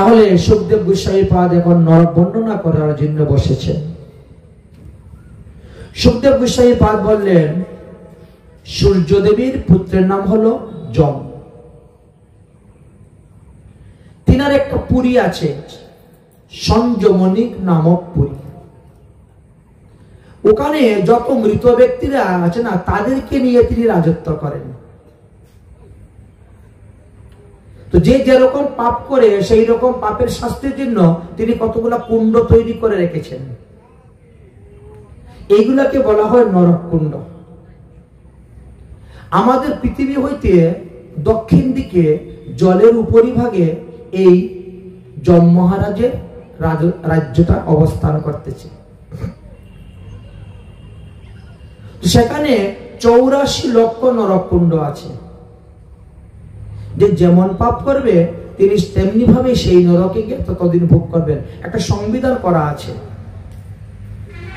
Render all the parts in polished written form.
তাহলে সুখদেব গোস্বামী পাদ এখন নরক বর্ণনা করার জন্য বসেছেন। সুখদেব গোস্বামী পাদ বললেন, সূর্যদেবীর পুত্রের নাম হলো যম। তিনার একটা পুরী আছে, সঞ্জমনিক নামক পুরী। ওখানে যত মৃত ব্যক্তিরা আছে না, তাদেরকে নিয়ে তিনি রাজত্ব করেন। তো যে যেরকম পাপ করে সেই রকম পাপের শাস্তির জন্য তিনি কতগুলা কুণ্ড তৈরি করে রেখেছেন। এইগুলাকে বলা হয় নরক কুণ্ড। আমাদের পৃথিবী হইতে দক্ষিণ দিকে জলের উপরিভাগে এই যম মহারাজের রাজ্যটা অবস্থান করতেছে। সেখানে 84 লক্ষ নরককুণ্ড আছে। যে যেমন পাপ করবে তিনি তেমনি ভাবে সেই নরকে গিয়ে ততদিন ভোগ করবেন। একটা সংবিধান করা আছে,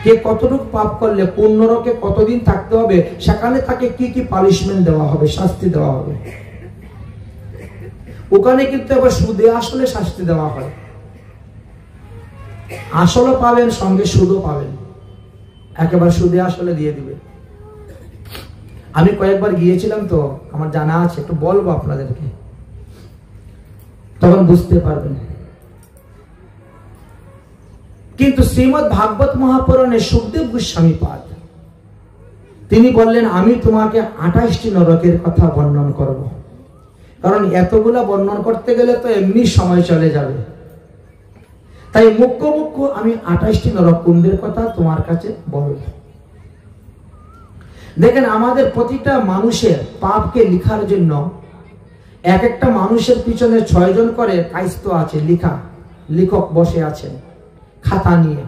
কে কতটুকু পাপ করলে কোন নরকে কতদিন থাকতে হবে, সেখানে তাকে কি কি পানিশমেন্ট দেওয়া হবে, শাস্তি দেওয়া হবে। ওখানে কিন্তু আবার সুদে আসলে শাস্তি দেওয়া হয়। আসলও পাবেন, সঙ্গে সুদও পাবেন, একেবারে সুদে আসলে দিয়ে দিবে। আমি কয়েকবার গিয়েছিলাম তো আমার জানা আছে, একটু বলবো আপনাদেরকে, তখন বুঝতে পারবেন। কিন্তু শ্রীমদ্ ভাগবত মহাপুরাণে সুখদেব গোস্বামী পাদ তিনি বললেন, আমি তোমাকে 28টি নরকের কথা বর্ণন করব। কারণ এতগুলা বর্ণন করতে গেলে তো এমনি সময় চলে যাবে। তাই মুখ্য মুখ্য আমি 28টি নরককুণ্ডের কথা তোমার কাছে বলব। দেখেন, আমাদের প্রতিটা মানুষের পাপকে লিখার জন্য এক একটা মানুষের পিছনে 6 জন করে কায়স্থ আছে, লিখক বসে আছেন খাতা নিয়ে।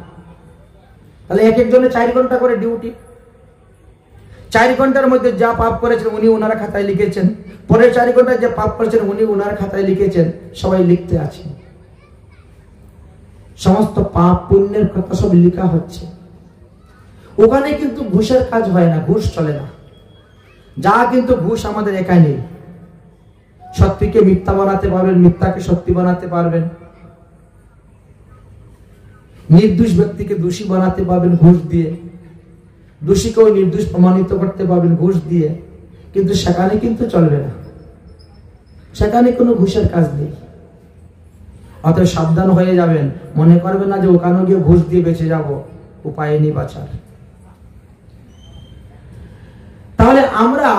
তাহলে এক একজনে 4 ঘন্টা করে ডিউটি। 4 ঘন্টার মধ্যে যা পাপ করেছেন উনি ওনারা খাতায় লিখেছেন, পরের 4 ঘন্টায় যে পাপ করেছেন উনি ওনার খাতায় লিখেছেন, সবাই লিখতে আছেন। সমস্ত পাপ পুণ্যের কথা সব লেখা হচ্ছে। ওখানে কিন্তু ঘুষের কাজ হয় না, ঘুষ চলে না। যা কিন্তু ঘুষ আমাদের একাই নেই। সত্যিকে মিথ্যা বানাতে পারবেন, মিথ্যাকে সত্যি বানাতে পারবেন, নির্দোষ ব্যক্তিকে দোষী বানাতে পারবেন ঘুষ দিয়ে, দোষীকেও নির্দোষ প্রমাণিত করতে পারবেন ঘুষ দিয়ে। কিন্তু সেখানে কিন্তু চলবে না, সেখানে কোনো ঘুষের কাজ নেই। অতএব সাবধান হয়ে যাবেন, মনে করবেন না যে ওখানে গিয়ে ঘুষ দিয়ে বেঁচে যাব, উপায় নেই বাঁচার। তাহলে আমরা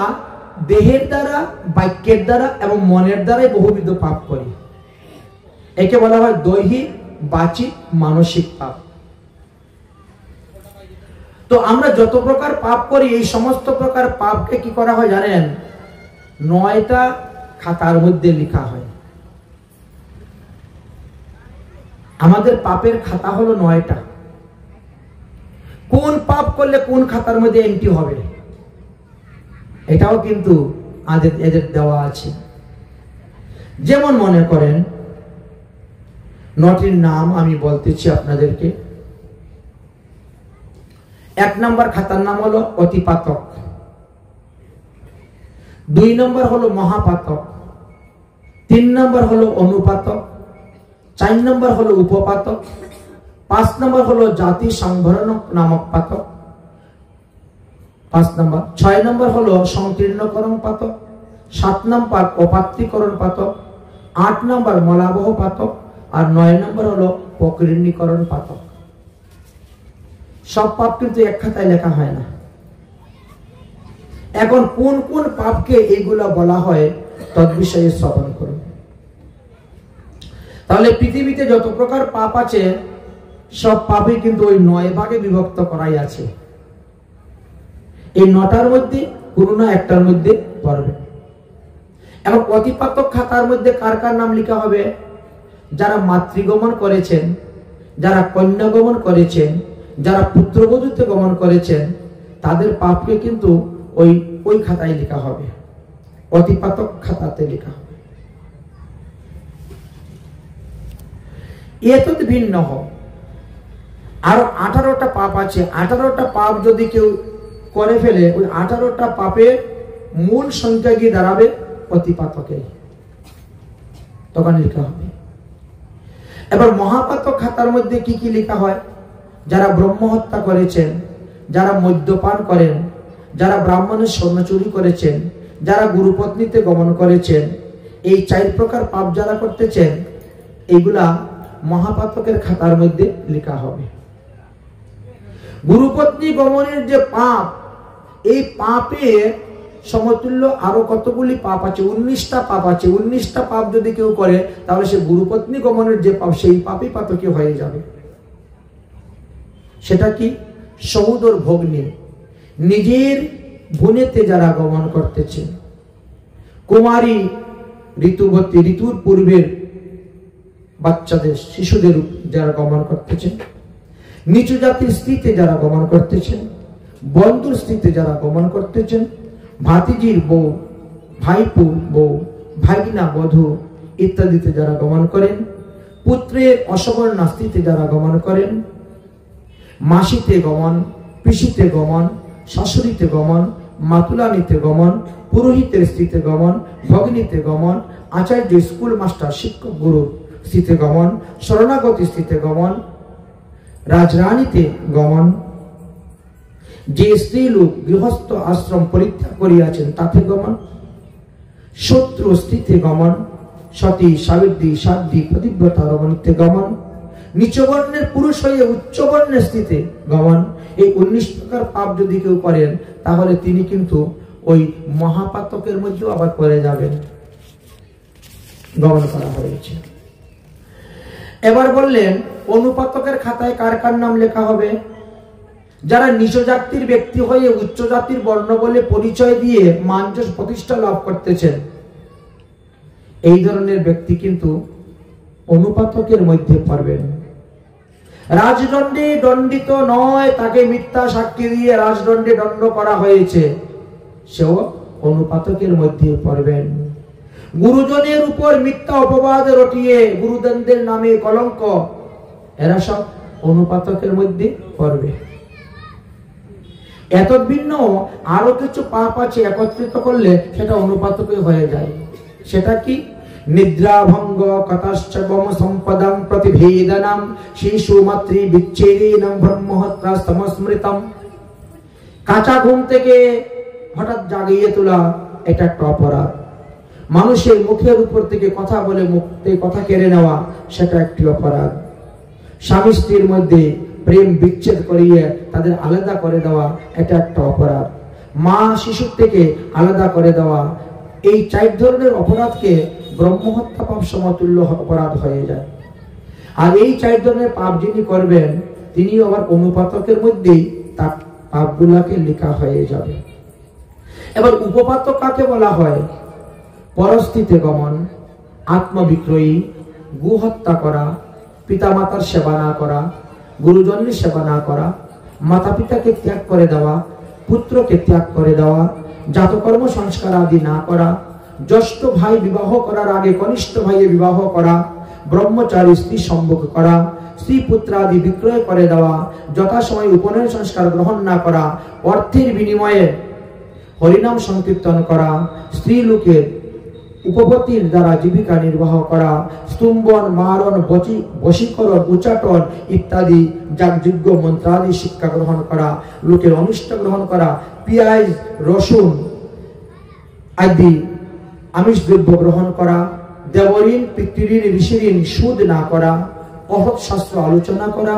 দেহের দ্বারা, বাক্যের দ্বারা এবং মনের দ্বারাই বহুবিধ পাপ করি। একে বলা হয় দৈহিক, বাচিক, মানসিক পাপ। তো আমরা যত প্রকার পাপ করি, এই সমস্ত প্রকার পাপকে কি করা হয় জানেন? 9টা খাতার মধ্যে লেখা হয়। আমাদের পাপের খাতা হলো 9টা। কোন পাপ করলে কোন খাতার মধ্যে এন্ট্রি হবে এটাও কিন্তু এদের দেওয়া আছে। যেমন মনে করেন, 9টির নাম আমি বলতেছি আপনাদেরকে। 1 নম্বর খাতার নাম হলো অতিপাতক, 2 নম্বর হলো মহাপাতক, 3 নম্বর হলো অনুপাতক, 4 নম্বর হলো উপপাতক, 5 নম্বর হলো জাতি সংভরণ নামক পাতক, 5 নম্বর, 6 নম্বর হলো সংকীর্ণকরণ পাতক, 7 নম্বর অপাত্রীকরণ পাতক, 8 নম্বর মলাবহ পাতক, আর 9 নম্বর হলো প্রকৃতিকরণ পাতক। সব পাপ কিন্তু এক খাতায় লেখা হয় না। এখন কোন কোন পাপকে এইগুলা বলা হয় তদ বিষয়ে শ্রবণ করুন। তাহলে পৃথিবীতে যত প্রকার পাপ আছে সব পাপই কিন্তু ওই 9 ভাগে বিভক্ত করাই আছে। এই 9টার মধ্যে কোনো না একটার মধ্যে পড়বে। এবং অতিপাতক খাতার মধ্যে কার কার নাম লেখা হবে? যারা মাতৃগমন করেছেন, যারা কন্যা গমন করেছেন, যারা পুত্রবধূতে গমন করেছেন, তাদের পাপকে কিন্তু ওই খাতায় লেখা হবে, অতিপাতক খাতাতে লেখা হবে। এত ভিন্ন হয়। আর 18টা পাপ আছে। 18টা পাপ যদি কেউ করে ফেলে, ওই 18টা পাপের মূল সংখ্যা গিয়ে দাঁড়াবে অতিপাতকে, তখন লেখা হবে। এবার মহাপাতক খাতার মধ্যে কি কি লেখা হয়? যারা ব্রহ্ম হত্যা করেছেন, যারা মদ্যপান করেন, যারা ব্রাহ্মণের স্বর্ণ চুরি করেছেন, যারা গুরুপত্নীতে গমন করেছেন, এই 4 প্রকার পাপ যারা করতেছেন, এগুলা মহাপাতকের খাতার মধ্যে লেখা হবে। গুরুপত্নী গমনের যে পাপ, এই পাপের সমতুল্য আরো কতগুলি পাপ আছে, 19টা পাপ আছে। 19টা পাপ যদি কেউ করে, তাহলে সে গুরুপত্নী গমনের যে পাপ, সেই পাপই পাতকী হয়ে যাবে। সেটা কি? সহোদর ভগ্নী, নিজের বোনেতে যারা গমন করতেছে, কুমারী, ঋতুবতী, ঋতুর পূর্বের বাচ্চাদের, শিশুদের যারা গমন করতেছেন, নিচু জাতির স্ত্রীতে যারা গমন করতেছেন, বন্ধুর স্ত্রীতে যারা গমন করতেছেন, ভাতিজির বউ, ভাইপুর বউ, ভাগিনা বধূ ইত্যাদিতে যারা গমন করেন, পুত্রের অসবর্ণা স্ত্রীতে যারা গমন করেন, মাসিতে গমন, পিসিতে গমন, শাশুড়িতে গমন, মাতুলানিতে গমন, পুরোহিতের স্ত্রীতে গমন, ভগ্নীতে গমন, আচার্য, স্কুল মাস্টার, শিক্ষক, গুরু স্ত্রীতে গমন, শরণাগতি স্ত্রীতে গমন, রাজরানীতে গমন, যে স্ত্রী লোক গৃহস্থ আশ্রম পরিত্যাগ করিয়াছেন তাতে গমন, শত্রু স্ত্রীতে গমন, সতী, সাবিত্রী, সাধ্বী, পতিব্রতা রমণীতে গমন, নিচবর্ণের পুরুষ হয়ে উচ্চবর্ণের স্ত্রীতে গমন। এই 19 প্রকার পাপ যদি কেউ করেন, তাহলে তিনি কিন্তু ওই মহাপাতকের মধ্যেও আবার পড়ে যাবেন। গমন করা হয়েছে। এবার বললেন, অনুপাতকের খাতায় কার কার নাম লেখা হবে? যারা নিচ জাতির ব্যক্তি হয়ে উচ্চ জাতির বর্ণ বলে পরিচয় দিয়ে মানযশ প্রতিষ্ঠা লাভ করতেছেন, এই ধরনের ব্যক্তি কিন্তু অনুপাতকের মধ্যে পড়বেন। রাজদণ্ডে দণ্ডিত নয়, তাকে মিথ্যা সাক্ষী দিয়ে রাজদণ্ডে দণ্ড করা হয়েছে, সেও অনুপাতকের মধ্যে পড়বেন। গুরুজনের উপর মিথ্যা অপবাদ রটিয়ে গুরুজনদের নামে কলঙ্ক, এরা সব অনুপাতকের মধ্যে পড়বে। এত ভিন্ন আরো কিছু পাপ আছে, একত্রিত করলে সেটা অনুপাতকে হয়ে যায়। সেটা কি? নিদ্রাভঙ্গ, কতাশ্চবম সম্পদম প্রতিভেদনম, শিশু মাতৃ বিচ্ছেদেনম, ব্রহ্মহত্যা সমস্মৃতম। কাঁচা ঘুম থেকে হঠাৎ জাগিয়ে তোলা, এটা একটা অপরাধ। মানুষের মুখের উপর থেকে কথা বলে মুখ থেকে কথা কেড়ে নেওয়া, সেটা একটি অপরাধ। স্বামী স্ত্রীর মধ্যে প্রেম বিচ্ছেদ করিয়ে তাদের আলাদা করে দেওয়া, এটা একটা অপরাধ। মা শিশুর থেকে আলাদা করে দেওয়া, এই 4 ধরনের অপরাধকে ব্রহ্মহত্যা পাপ সমতুল্য অপরাধ হয়ে যায়। আর এই 4 ধরনের পাপ যিনি করবেন, তিনি আবার অনুপাতকের মধ্যেই তার পাপগুলাকে লেখা হয়ে যাবে। এবার উপপাতক কাকে বলা হয়? পরস্থিতে গমন, আত্মবিক্রয়ী, গো হত্যা করা, পিতামাতার সেবা না করা, গুরুজনের সেবা না করা, মাতা পিতাকে ত্যাগ করে দেওয়া, পুত্রকে ত্যাগ করে দেওয়া, জাতকর্ম সংস্কার আদি না করা, জ্যেষ্ঠ ভাই বিবাহ করার আগে কনিষ্ঠ ভাইয়ের বিবাহ করা, ব্রহ্মচারী স্ত্রী সম্ভোগ করা, স্ত্রী পুত্র আদি বিক্রয় করে দেওয়া, যথাসময়ে উপনয়ন সংস্কার গ্রহণ না করা, অর্থের বিনিময়ে হরিনাম সংকীর্তন করা, স্ত্রী লোকের উপপতির দ্বারা জীবিকা নির্বাহ করা, স্তম্ভন, মারণ, বশীকরণ, উচ্চাটন ইত্যাদি যাগযজ্ঞ মন্ত্রাদি শিক্ষা গ্রহণ করা, লোকের অনিষ্ট গ্রহণ করা, পেঁয়াজ, রসুন আদি আমিষ দ্রব্য গ্রহণ করা, দেবঋণ, পিতৃঋণ, ঋষিঋণ সুদ না করা, অহৎ শাস্ত্র আলোচনা করা,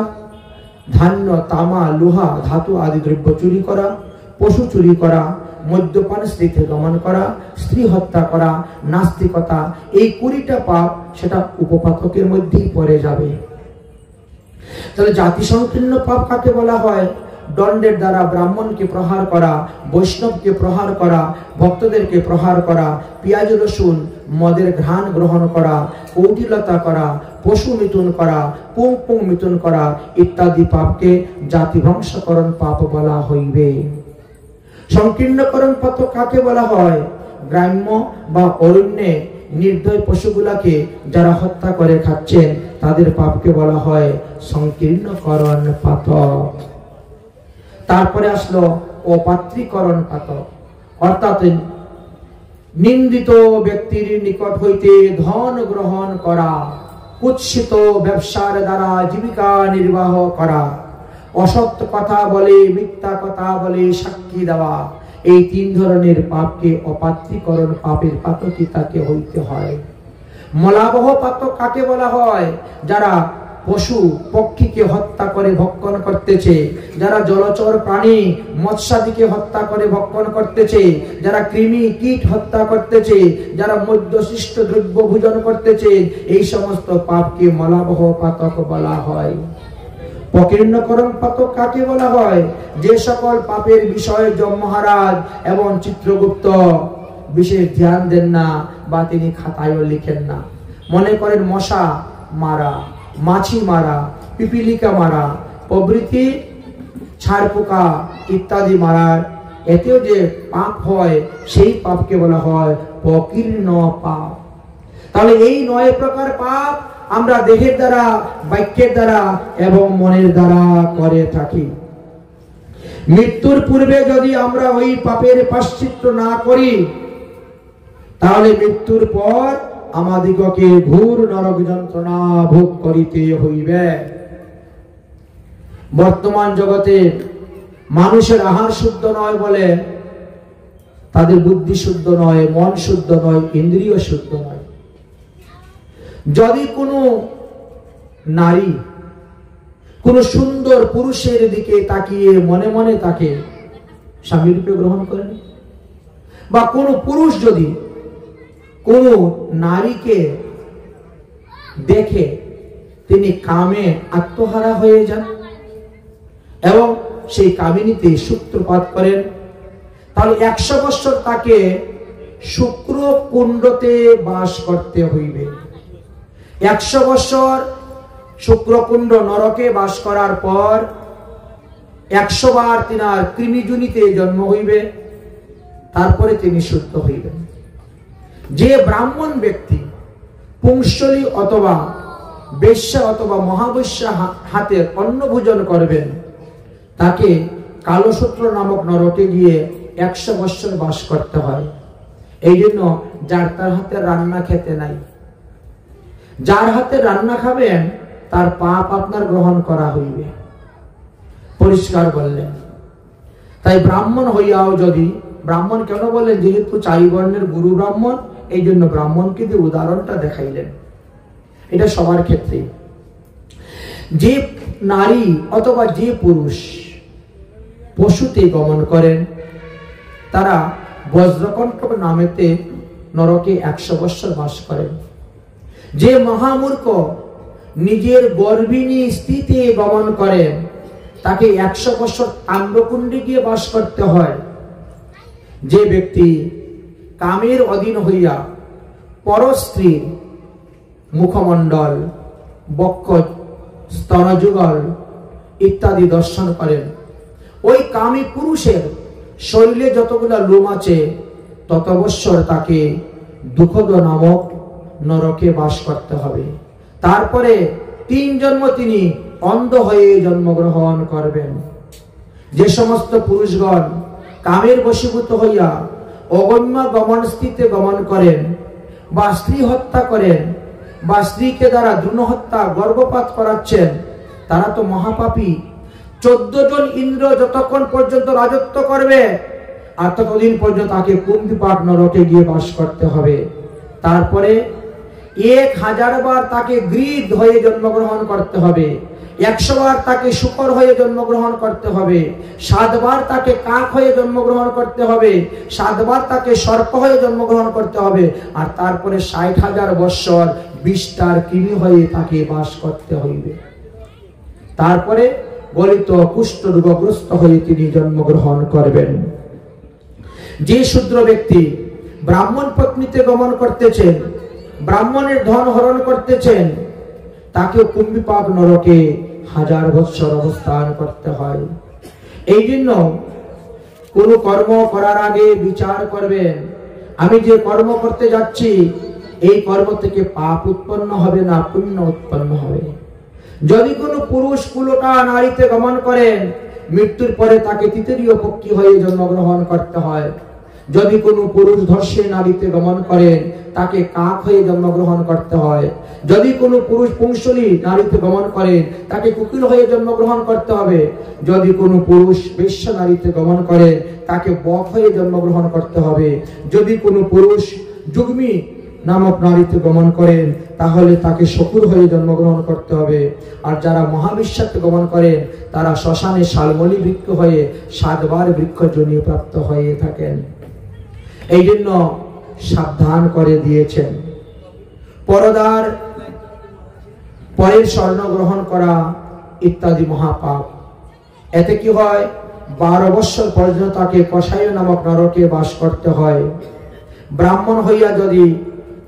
ধান্য, তামা, লোহা, ধাতু আদি দ্রব্য চুরি করা, পশু চুরি করা, মদ্যপান, স্ত্রীতে গমন করা, স্ত্রী হত্যা করা, নাস্তিকতা, এই 20টা পাপ সেটা উপপাতকের মধ্যেই পড়ে যাবে। তাহলে জাতি সংকীর্ণ পাপ কাকে বলা হয়? দণ্ডের দ্বারা ব্রাহ্মণকে প্রহার করা, বৈষ্ণবকে প্রহার করা, ভক্তদেরকে প্রহার করা, পেঁয়াজ রসুন মদের ঘ্রাণ গ্রহণ করা, কৌটিলতা করা, পশু মিথুন করা, পুং মিথুন করা ইত্যাদি পাপকে জাতিধ্বংসকরণ পাপ বলা হইবে। সংকীর্ণকরণ পাপ কাকে বলা হয়? গ্রাম্য বা অরণ্যে নির্দয় পশুগুলাকে যারা হত্যা করে খাচ্ছেন, তাদের পাপকে বলা হয় সংকীর্ণকরণ পাতক। তারপরে আসলো অপাত্রীকরণ পাতক, অর্থাৎ নিন্দিত ব্যক্তির নিকট হইতে ধন গ্রহণ করা, কুৎসিত ব্যবসার দ্বারা জীবিকা নির্বাহ করা, অসত্য কথা বলে, মিথ্যা কথা বলে, সাক্ষী দেওয়া, এই 3 ধরনের পাপকে অপাত্রীকরণ পাপের পাতকী তাকে হইতে হয়। মলাবহ পাতক কাকে বলা হয়? যারা পশু পক্ষীকে হত্যা করে ভক্ষণ করতেছে, যারা জলচর প্রাণী মৎস্যাদিকে হত্যা করে ভক্ষণ করতেছে, যারা কৃমি কীট হত্যা করতেছে, যারা মদ্যশিষ্ট দ্রব্য ভোজন করতেছে, এই সমস্ত পাপকে মলাবহ পাতক বলা হয়। পকীর্ণকরণ পাতক কাকে বলা হয়? যে সকল পাপের বিষয়ে যম মহারাজ এবং চিত্রগুপ্ত বিশেষ ধ্যান দেন না বা তিনি খাতায়ও লিখেন না। মনে করেন মশা মারা, মাছি মারা, পিপিলিকা মারা প্রভৃতি ছাড় পোকা ইত্যাদি মারার এতেও যে পাপ হয়, সেই পাপকে বলা হয় পকীর্ণ পাপ। তাহলে এই 9 প্রকার পাপ আমরা দেহের দ্বারা, বাক্যের দ্বারা এবং মনের দ্বারা করে থাকি। মৃত্যুর পূর্বে যদি আমরা ওই পাপের প্রায়শ্চিত্ত না করি, তাহলে মৃত্যুর পর আমাদিগকে ঘোর নরক যন্ত্রণা ভোগ করিতে হইবে। বর্তমান জগতে মানুষের আহার শুদ্ধ নয় বলে তাদের বুদ্ধি শুদ্ধ নয়, মন শুদ্ধ নয়, ইন্দ্রিয় শুদ্ধ নয়। যদি কোনো নারী কোন সুন্দর পুরুষের দিকে তাকিয়ে মনে মনে তাকে স্বামী রূপে গ্রহণ করেন, বা কোন পুরুষ যদি কোন নারীকে দেখে তিনি কামে আত্মহারা হয়ে যান এবং সেই কামিনীতে সূত্রপাত করেন, তাহলে 100 বছর তাকে শুক্র কুণ্ডতে বাস করতে হইবে। 100 বছর শুক্রকুণ্ড নরকে বাস করার পর 100 বার তিনার কৃমিজুনিতে জন্ম হইবে, তারপরে তিনি শুদ্ধ হইবেন। যে ব্রাহ্মণ ব্যক্তি পুংসলী অথবা বেশ্যা অথবা মহাবেশ্যা হাতে অন্ন ভোজন করবেন, তাকে কালসূত্র নামক নরকে গিয়ে 100 বছর বাস করতে হয়। এই জন্য যার তার হাতে রান্না খেতে নাই। যার হাতে রান্না খাবেন তার পাপ আপনার গ্রহণ করা হইবে, পরিষ্কার বললেন। তাই ব্রাহ্মণ হইয়াও যদি, ব্রাহ্মণ কেন বলেন? যেহেতু 4 বর্ণের গুরু ব্রাহ্মণ, এই জন্য ব্রাহ্মণকে দিয়ে উদাহরণটা দেখাইলেন। এটা সবার ক্ষেত্রে। যে নারী অথবা যে পুরুষ পশুতে গমন করেন, তারা বজ্রকণ্টক নামেতে নরকে 100 বছর বাস করেন। যে মহামূর্খ নিজের গর্ভিণী স্ত্রীতে গমন করেন, তাকে 100 বছর তাম্রকুণ্ডে গিয়ে বাস করতে হয়। যে ব্যক্তি কামের অধীন হইয়া পরস্ত্রীর মুখমণ্ডল, বক্ষ, স্তনযুগল ইত্যাদি দর্শন করেন, ওই কামী পুরুষের শরীরে যতগুলা লোম আছে তত বৎসর তাকে দুঃখদ নামক নরকে বাস করতে হবে। তারপরে 3 জন্ম তিনি অন্ধ হয়ে জন্মগ্রহণ করবেন। যে সমস্ত পুরুষগণ কামের বশীভূত হইয়া অগম্য গমন স্থিতিতে গমন করেন, বা স্ত্রী হত্যা করেন, বা স্ত্রীকে দ্বারা ভ্রূণ হত্যা, গর্ভপাত করাচ্ছেন, তারা তো মহাপাপী। 14 জন ইন্দ্র যতক্ষণ পর্যন্ত রাজত্ব করবে, আর ততদিন পর্যন্ত তাকে কুম্ভীপাক নরকে গিয়ে বাস করতে হবে। তারপরে 1000 বার তাকে গৃহীত হয়ে জন্মগ্রহণ করতে হবে, 100 বার তাকে শূকর হয়ে জন্মগ্রহণ করতে হবে, 7 বার তাকে কাক হয়ে জন্মগ্রহণ করতে হবে, 7 বার তাকে সর্প হয়ে জন্মগ্রহণ করতে হবে, আর তারপরে 60,000 বৎসর বিষ্ঠার কৃমি হয়ে তাকে বাস করতে হইবে। তারপরে গলিত কুষ্ঠ রোগগ্রস্ত হয়ে তিনি জন্মগ্রহণ করবেন। যে শূদ্র ব্যক্তি ব্রাহ্মণ পত্নীতে গমন করতেছেন, ব্রাহ্মণের ধন হরণ করতেছেন, তাকে কুম্ভীপাক নরকে 1000 বৎসর অবস্থান করতে হয়। এই জন্য কোন কর্ম করার আগে বিচার করবেন, আমি যে কর্ম করতে যাচ্ছি এই কর্ম থেকে পাপ উৎপন্ন হবে না পুণ্য উৎপন্ন হবে। যদি কোনো পুরুষ কুলটা নারীতে গমন করেন, মৃত্যুর পরে তাকে তৃতীয় পক্ষী হয়ে জন্মগ্রহণ করতে হয়। যদি কোনো পুরুষ ধর্ষে নারীতে গমন করেন তাকে কাক হয়ে জন্মগ্রহণ করতে হয়। যদি কোনো পুরুষ পুংসলী নারীতে গমন করেন তাকে কুকিল হয়ে জন্মগ্রহণ করতে হবে। যদি কোনো পুরুষ বেশ্য নারীতে গমন করেন তাকে বক হয়ে জন্মগ্রহণ করতে হবে। যদি কোনো পুরুষ যুগ্মী নামক নারীতে গমন করেন তাহলে তাকে শকুর হয়ে জন্মগ্রহণ করতে হবে। আর যারা মহাবিশ্বাতে গমন করেন তারা শ্মশানে শালমলি বৃক্ষ হয়ে 7 বার বৃক্ষ জনি প্রাপ্ত হয়ে থাকেন। এই জন্য সাবধান করে দিয়েছেন। পরদার পরের স্বর্ণ গ্রহণ করা ইত্যাদি মহাপাপ। এতে কি হয়? 12 বৎসর পর্যন্ত তাকে কষায় নামক নরকে বাস করতে হয়। ব্রাহ্মণ হইয়া যদি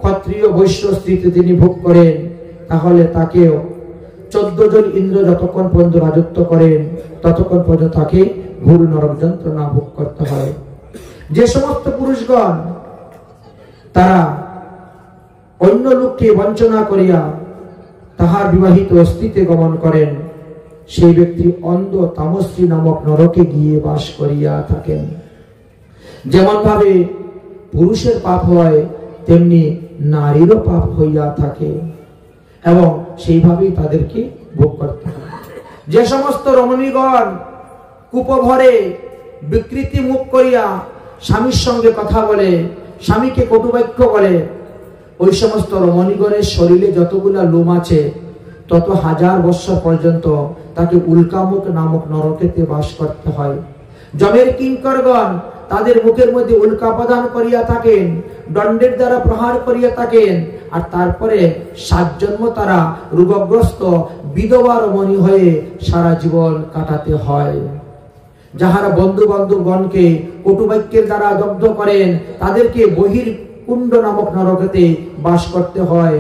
ক্ষত্রিয় বৈশ্য স্ত্রীতে তিনি ভোগ করেন তাহলে তাকেও 14 জন ইন্দ্র যতক্ষণ পর্যন্ত রাজত্ব করেন ততক্ষণ পর্যন্ত তাকে ঘোর নরক যন্ত্রণা ভোগ করতে হয়। যে সমস্ত পুরুষগণ তারা অন্য লোককে বঞ্চনা করিয়া তাহার বিবাহিত স্ত্রীতে গমন করেন সেই ব্যক্তি অন্ধ তামস্রী নামক নরকে গিয়ে বাস করিয়া থাকেন। যেমন ভাবে পুরুষের পাপ হয় তেমনি নারীরও পাপ হইয়া থাকে এবং সেইভাবেই তাদেরকে ভোগ করতে হয়। যে সমস্ত রমণীগণ কূপভরে বিকৃতি মুখ করিয়া স্বামীর সঙ্গে কথা বলে, স্বামীকে কটুবাক্য বলে, ওই সমস্ত রমণীগণের শরীরে যতগুলা লোম আছে তত 1000 বৎসর পর্যন্ত তাকে উল্কামুখ নামক নরকেতে বাস করতে হয়। যমের কিঙ্করগণ তাদের মুখের মধ্যে উল্কা প্রদান করিয়া থাকেন, দণ্ডের দ্বারা প্রহার করিয়া থাকেন, আর তারপরে 7 জন্ম তারা রোগগ্রস্ত বিধবা রমণী হয়ে সারা জীবন কাটাতে হয়। যাহারা বন্ধু বান্ধবগণকে কটুবাক্যের দ্বারা দগ্ধ করেন তাদেরকে বহির কুণ্ড নামক নরকেতে বাস করতে হয়।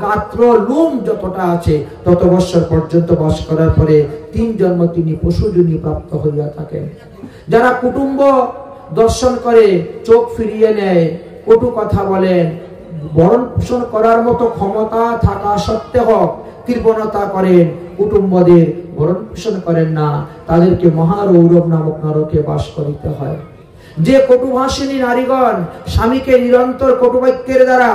গাত্র লোম যতটা আছে তত বৎসর পর্যন্ত বাস করার পরে 3 জন্ম তিনি পশুজনী প্রাপ্ত হইয়া থাকেন। যারা কুটুম্ব দর্শন করে চোখ ফিরিয়ে নেয়, কটু কথা বলেন, ভরণ পোষণ করার মতো ক্ষমতা থাকা সত্ত্বেও কৃপণতা করেন, কুটুম্বদের ভরণ পোষণ করেন না, তাদেরকে মহারৌরব নামক নরকে বাস করিতে হয়। যে কটুভাষিনী নারীগণ স্বামীকে নিরন্তর কটুবাক্যের দ্বারা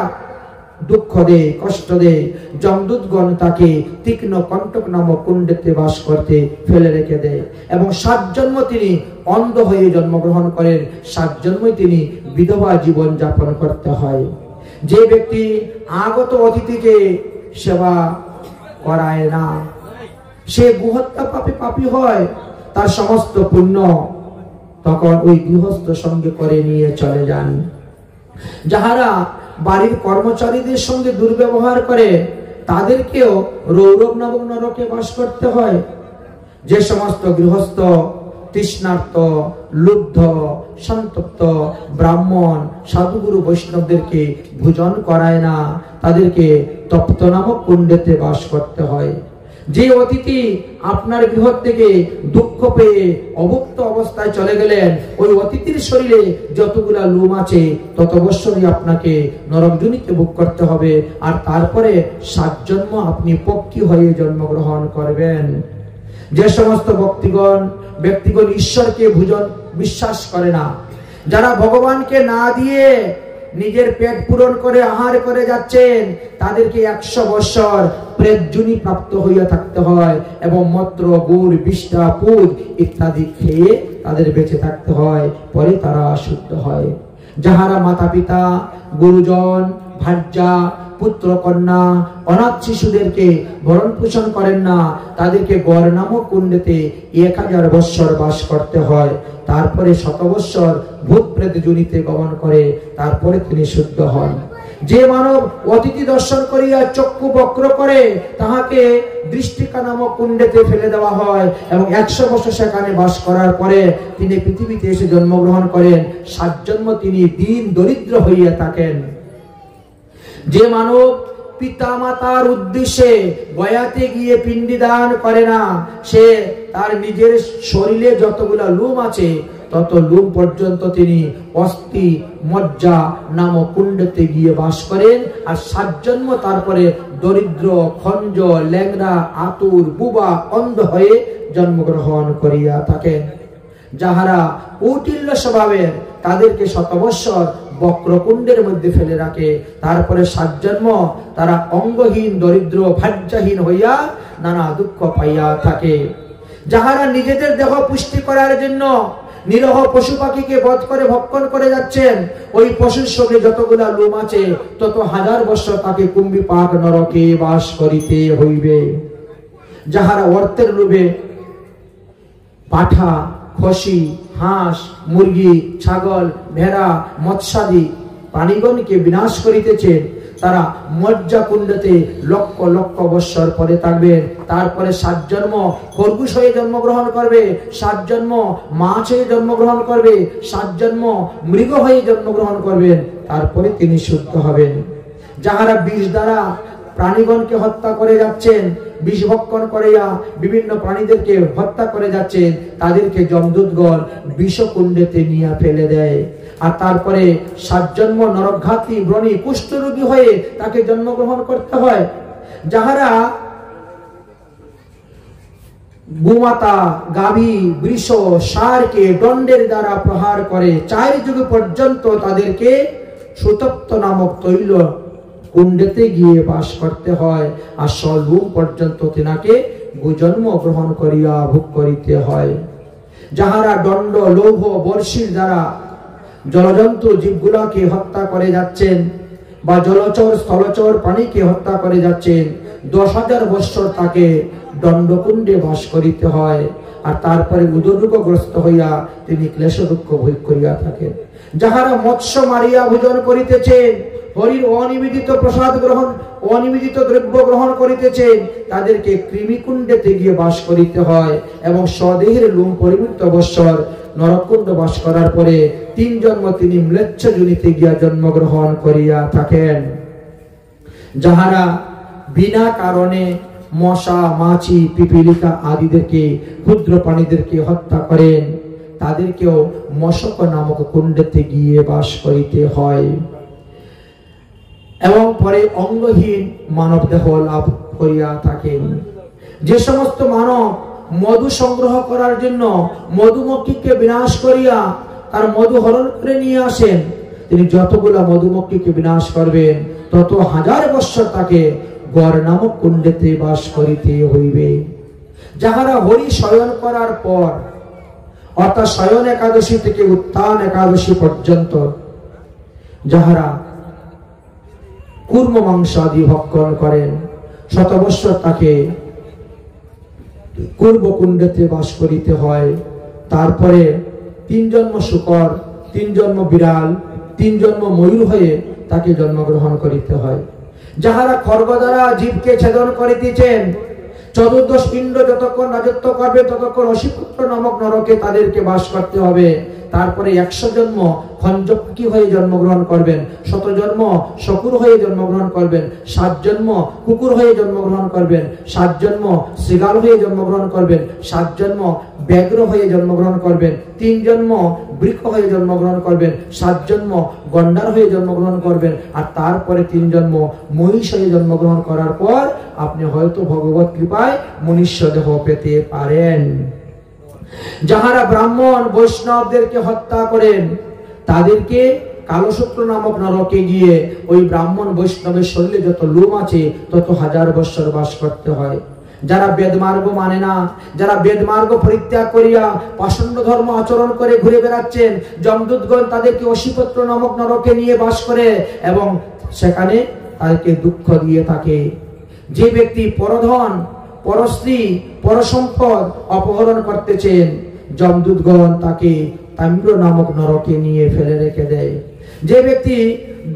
দুঃখ দেয়, কষ্ট দেয়, যমদূতগণ তাকে তীক্ষ্ণ কণ্টক নামক কুণ্ডেতে বাস করতে ফেলে রেখে দেয় এবং 7 জন্ম তিনি অন্ধ হয়ে জন্মগ্রহণ করেন, 7 জন্মই তিনি বিধবা জীবন যাপন করতে হয়। যে ব্যক্তি আগত অতিথিকে সেবা করায় না সে গুহত্যা পাপী হয়, তার সমস্ত পুণ্য তখন ওই গৃহস্থ সঙ্গে করে নিয়ে চলে যান। যাহারা বাড়ির কর্মচারীদের সঙ্গে দুর্ব্যবহার করে তাদেরকেও রৌরব নামক নরকে বাস করতে হয়। যে সমস্ত গৃহস্থ তৃষ্ণার্ত, লুব্ধ, সন্তপ্ত ব্রাহ্মণ সাধুগুরু বৈষ্ণবদেরকে ভোজন করায় না তাদেরকে তপ্ত নামক কুণ্ডেতে বাস করতে হয়। যে অতিথি আপনার গৃহ থেকে দুঃখ পেয়ে অভুক্ত অবস্থায় চলে গেলেন, ওই অতিথির শরীরে যতগুলা লোম আছে তত বৎসরই আপনাকে নরকজনিতে ভোগ করতে হবে, আর তারপরে 7 জন্ম আপনি পক্ষী হয়ে জন্মগ্রহণ করবেন। যে সমস্ত ব্যক্তিগণ ঈশ্বরকে বিশ্বাস করে না, যারা ভগবানকে না দিয়ে নিজের পেট পূরণ করে আহার করে যাচ্ছেন, তাদেরকে 100 বৎসর প্রেতজনি প্রাপ্ত হইয়া থাকতে হয় এবং মন্ত্র, গুড়, বিষ্ঠা, পুদ ইত্যাদি খেয়ে তাদের বেঁচে থাকতে হয়, পরে তারা শুদ্ধ হয়। যাহারা মাতা পিতা, গুরুজন, ভার্যা, পুত্র কন্যা, অনাথ শিশুদেরকে ভরণ পোষণ করেন না তাদেরকে গড় নামক কুণ্ডেতে 1000 বৎসর বাস করতে হয়। তারপরে 100 বৎসর ভূত প্রেত জনিতে গমন করে তারপরে তিনি শুদ্ধ হন। যে মানব অতিথি দর্শন করিয়া চক্ষু বক্র করে তাহাকে দৃষ্টিকা নামক কুণ্ডেতে ফেলে দেওয়া হয় এবং 100 বছর সেখানে বাস করার পরে তিনি পৃথিবীতে এসে জন্মগ্রহণ করেন। 7 জন্ম তিনি দীন দরিদ্র হইয়া থাকেন। যে মানব পিতা মাতার উদ্দেশ্যে গয়াতে গিয়ে পিণ্ডি দান করে না, সে তার নিজের শরীরে যতগুলা লোম আছে তত লোম পর্যন্ত তিনি অস্থি মজ্জা নামক কুণ্ডেতে গিয়ে বাস করেন, আর 7 জন্ম তারপরে দরিদ্র, খঞ্জ, ল্যাংড়া, আতুর, বুবা, অন্ধ হয়ে জন্মগ্রহণ করিয়া থাকেন। যাহারা কৌটিল্য স্বভাবের, তাদেরকে 7 বৎসর বক্রকুণ্ডের মধ্যে ফেলে রাখে। তারপরে 7 জন্ম তারা অঙ্গহীন, দরিদ্র, ভাজ্যহীন হইয়া নানা দুঃখ পাইয়া থাকে। যাহারা নিজেদের দেহ পুষ্টি করার জন্য নিরহ পশু পাখিকে বধ করে ভক্ষণ করে যাচ্ছেন, ওই পশুর সঙ্গে যতগুলা লোম আছে তত 1000 বৎসর তাকে কুম্ভীপাক নরকে বাস করিতে হইবে। যাহারা অর্থের লোভে পাঠা, খসি, হাঁস, মুরগি, ছাগল, ভেড়া, মৎস্যাদি প্রাণীগণকে বিনাশ করিতেছেন, তারা মজ্জা কুণ্ডতে লক্ষ লক্ষ বৎসর পরে থাকবেন। তারপরে 7 জন্ম খরগোশ হয়ে জন্মগ্রহণ করবে, 7 জন্ম মাছ হয়ে জন্মগ্রহণ করবে, 7 জন্ম মৃগ হয়ে জন্মগ্রহণ করবেন, তারপরে তিনি শুদ্ধ হবেন। যাহারা বিষ দ্বারা প্রাণীগণকে হত্যা করে যাচ্ছেন, বিষ ভক্ষণ করিয়া বিভিন্ন প্রাণীদেরকে হত্যা করে যাচ্ছেন, তাদেরকে যমদূতগণ বিষকুণ্ডেতে নিয়ে ফেলে দেয়। আর তারপরে 7 জন্ম নরঘাতী, ব্রণী, কুষ্ঠরোগী হয়ে তাকে জন্মগ্রহণ করতে হয়। যাহারা গোমাতা, গাভী, বৃষ, ষাঁড়কে দণ্ডের দ্বারা প্রহার করে 4 যুগ পর্যন্ত তাদেরকে সুতপ্ত নামক তৈল কুণ্ডেতে গিয়ে বাস করতে হয়। আর সলুম পর্যন্ত তিনাকে জন্ম গ্রহণ করিয়া ভোগ করিতে হয়। যাহারা দণ্ড, লৌহ, বর্ষির দ্বারা জলজন্তু জীবগুলাকে হত্যা করে যাচ্ছেন বা জলচর, স্থলচর প্রাণীকে হত্যা করে যাচ্ছেন, 10,000 বৎসর তাকে দণ্ডকুণ্ডে বাস করিতে হয়। আর তারপরে উদররোগগ্রস্ত হইয়া তিনি ক্লেশ দুঃখ ভোগ করিয়া থাকেন। যাহারা মৎস্য মারিয়া ভোজন করিতেছেন, হরির অনিবেদিত প্রসাদ গ্রহণ, অনিবেদিত দ্রব্য গ্রহণ করিতেছেন, তাদেরকে কৃমিকুণ্ডেতে গিয়ে বাস করিতে হয় এবং স্বদেহের লোম পরিবৃত্ত বৎসর নরকুণ্ড বাস করার পরে 3 জন্ম তিনি ম্লেচ্ছ যোনিতে গিয়া জন্মগ্রহণ করিয়া থাকেন। যাহারা বিনা কারণে মশা, মাছি, পিপিলিকা আদিদেরকে, ক্ষুদ্র প্রাণীদেরকে হত্যা করেন, তাদেরকেও মশক নামক কুণ্ডেতে গিয়ে বাস করিতে হয় এবং পরে অঙ্গহীন মানব দেহ লাভ করিয়া থাকেন। যে সমস্ত মানব মধু সংগ্রহ করার জন্য মধুমক্ষীকে বিনাশ করিয়া তার মধু হরণ করে নিয়ে আসেন, তিনি যতগুলা মধুমক্ষীকে বিনাশ করবেন তত 1000 বৎসর তাকে গড় নামক কুণ্ডেতে বাস করিতে হইবে। যাহারা হরি শয়ন করার পর, অর্থাৎ শয়ন একাদশী থেকে উত্থান একাদশী পর্যন্ত যাহারা কুর্ম মাংস আদি ভক্ষণ করেন, 100 বৎসর তাকে কুর্মকুণ্ডেতে বাস করিতে হয়। তারপরে 3 জন্ম শূকর, 3 জন্ম বিড়াল, 3 জন্ম ময়ূর হয়ে তাকে জন্মগ্রহণ করিতে হয়। যাহারা খড়গ দ্বারা জীবকে ছেদন করিতেছেন, 14 পিণ্ড যতক্ষণ রাজত্ব করবে ততক্ষণ অসিপুত্র নামক নরকে তাদেরকে বাস করতে হবে। তারপরে 100 জন্ম খঞ্জকি হয়ে জন্মগ্রহণ করবেন, 100 জন্ম শকুর হয়ে জন্মগ্রহণ করবেন, 7 জন্ম কুকুর হয়ে জন্মগ্রহণ করবেন, 7 জন্ম শৃগাল হয়ে জন্মগ্রহণ করবেন, 7 জন্ম ব্যাঘ্র হয়ে জন্মগ্রহণ করবেন, 3 জন্ম বৃক্ষ হয়ে জন্মগ্রহণ করবেন, 7 জন্ম গন্ডার হয়ে জন্মগ্রহণ করবেন, আর তারপরে 3 জন্ম মহিষ হয়ে জন্মগ্রহণ করার পর আপনি হয়তো ভগবত কৃপায় মনুষ্য দেহ পেতে পারেন। যাহারা ব্রাহ্মণ বৈষ্ণবদেরকে হত্যা করেন, তাদেরকে কালসূত্র নামক নরকে গিয়ে ওই ব্রাহ্মণ বৈষ্ণবের শরীরে যত লোম আছে তত 1000 বৎসর বাস করতে হয়। যারা বেদমার্গ মানে না, যারা বেদমার্গ পরিত্যাগ করিয়া পাষণ্ড ধর্ম আচরণ করে ঘুরে বেড়াচ্ছেন, যমদূতগণ তাদেরকে অসিপত্র নামক নরকে নিয়ে বাস করে এবং সেখানে তাদেরকে দুঃখ দিয়ে থাকে। যে ব্যক্তি পরধন, পরস্ত্রী, পরসম্পদ অপহরণ করতেছেন, যমদূতগণ তাকে তাম্র নামক নরকে নিয়ে ফেলে রেখে দেয়। যে ব্যক্তি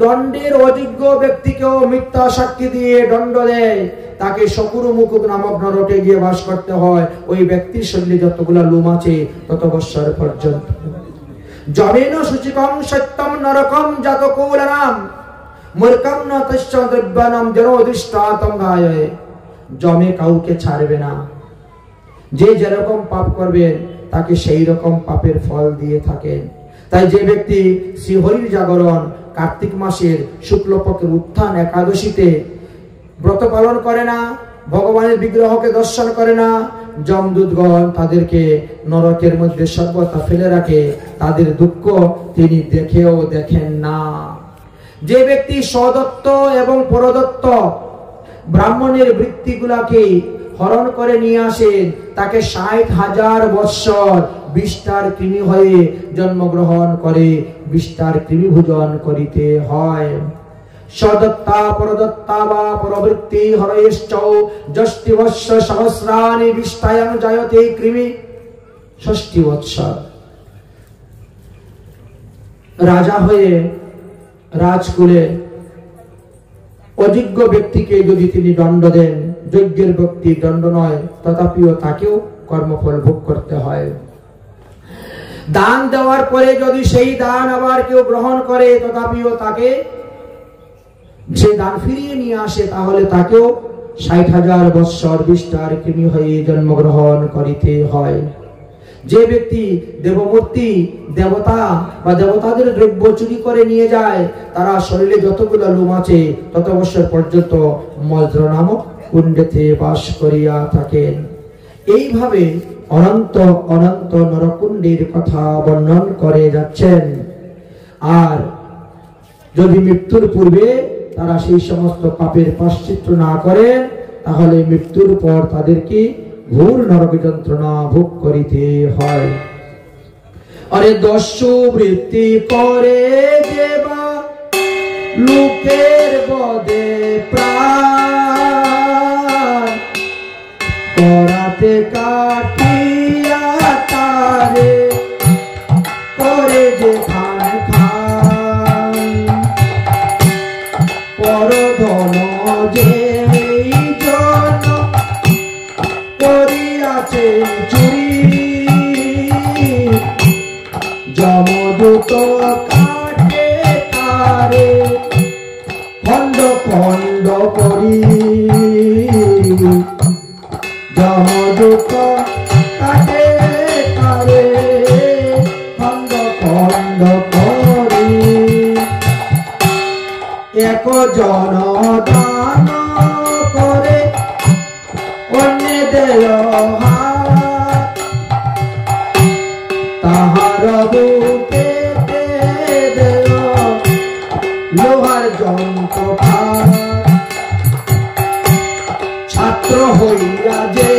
দণ্ডের অযোগ্য ব্যক্তিকেও মিথ্যা সাক্ষী দিয়ে দণ্ড দেয়, তাকে শকুরু মুকুক নামক নরকে গিয়ে বাস করতে হয়। ওই ব্যক্তির শরীরে যতগুলা লোম আছে তত বৎসর পর্যন্ত। যমেন শুচিকং সত্যম নরকম জাত কৌলনাম মূর্খম ন তস্য দ্রব্যানাম জনদৃষ্টাতম গায়ে। জমে কাউকে ছাড়বে না, যে যেরকম পাপ করবেন তাকে সেই রকম পাপের ফল দিয়ে থাকেন। তাই যে ব্যক্তি শ্রীহরির জাগরণ কার্তিক মাসের শুক্লপক্ষের উত্থান একাদশীতে ব্রত পালন করে না, ভগবানের বিগ্রহকে দর্শন করে না, যমদূতগণ তাদেরকে নরকের মধ্যে সর্বদা ফেলে রাখে, তাদের দুঃখ তিনি দেখেও দেখেন না। যে ব্যক্তি সদত্ত এবং পরদত্ত ব্রাহ্মণের বৃত্তিগুলাকে হরণ করে নিয়ে আসেন, তাকে 60,000 বৎসর বিষ্ঠার কৃমি হয়ে জন্মগ্রহণ করে বিষ্ঠার কৃমি ভোজন করিতে হয়। সদত্তা পরদত্তা বা পরবৃত্তি হরয়েশ্চ যষ্টি বৎস সহস্রাণি বিষ্ঠায়াং জায়তে কৃমি। 60 বৎসর রাজা হয়ে রাজকুলে অযোগ্য ব্যক্তিকে যদি তিনি দণ্ড দেন, যোগ্যের ব্যক্তি দণ্ড নয়, তথাপিও তাকেও কর্মফল ভোগ করতে হয়। দান দেওয়ার পরে যদি সেই দান আবার কেউ গ্রহণ করে, তথাপিও তাকে যে দান ফিরিয়ে নিয়ে আসে, তাহলে তাকেও 60,000 বৎসর বিষ্ঠার কৃমি হয়ে জন্মগ্রহণ করিতে হয়। যে ব্যক্তি দেবমূর্তি দেবতা বা দেবতাদের দ্রব্য চুরি করে নিয়ে যায়, তারা শরীরে যতগুলো লোম আছে তত বছর পর্যন্ত মজ্র নামক কুণ্ডেতে বাস করিয়া থাকেন। এইভাবে অনন্ত অনন্ত নরকুণ্ডের কথা বর্ণন করে যাচ্ছেন। আর যদি মৃত্যুর পূর্বে তারা সেই সমস্ত পাপের প্রায়শ্চিত্ত না করেন, তাহলে মৃত্যুর পর তাদেরকে ঘোর নরক যন্ত্রণা ভোগ করিতে হয়। আরে দস্যু বৃত্তি করে দেবা লোকের বদে প্রাণ, করাতে কাটিয়া তারে করে যে খান খান, পরধন যে চুরি, যমদূত কাটে তারে খণ্ড খণ্ড করি, যমদূত কাটে তারে খণ্ড খণ্ড করি। এক জন দান করে অন্য দেয়, তাহার বুকে লোহার যন্ত্র ছাত্র হইয়া যে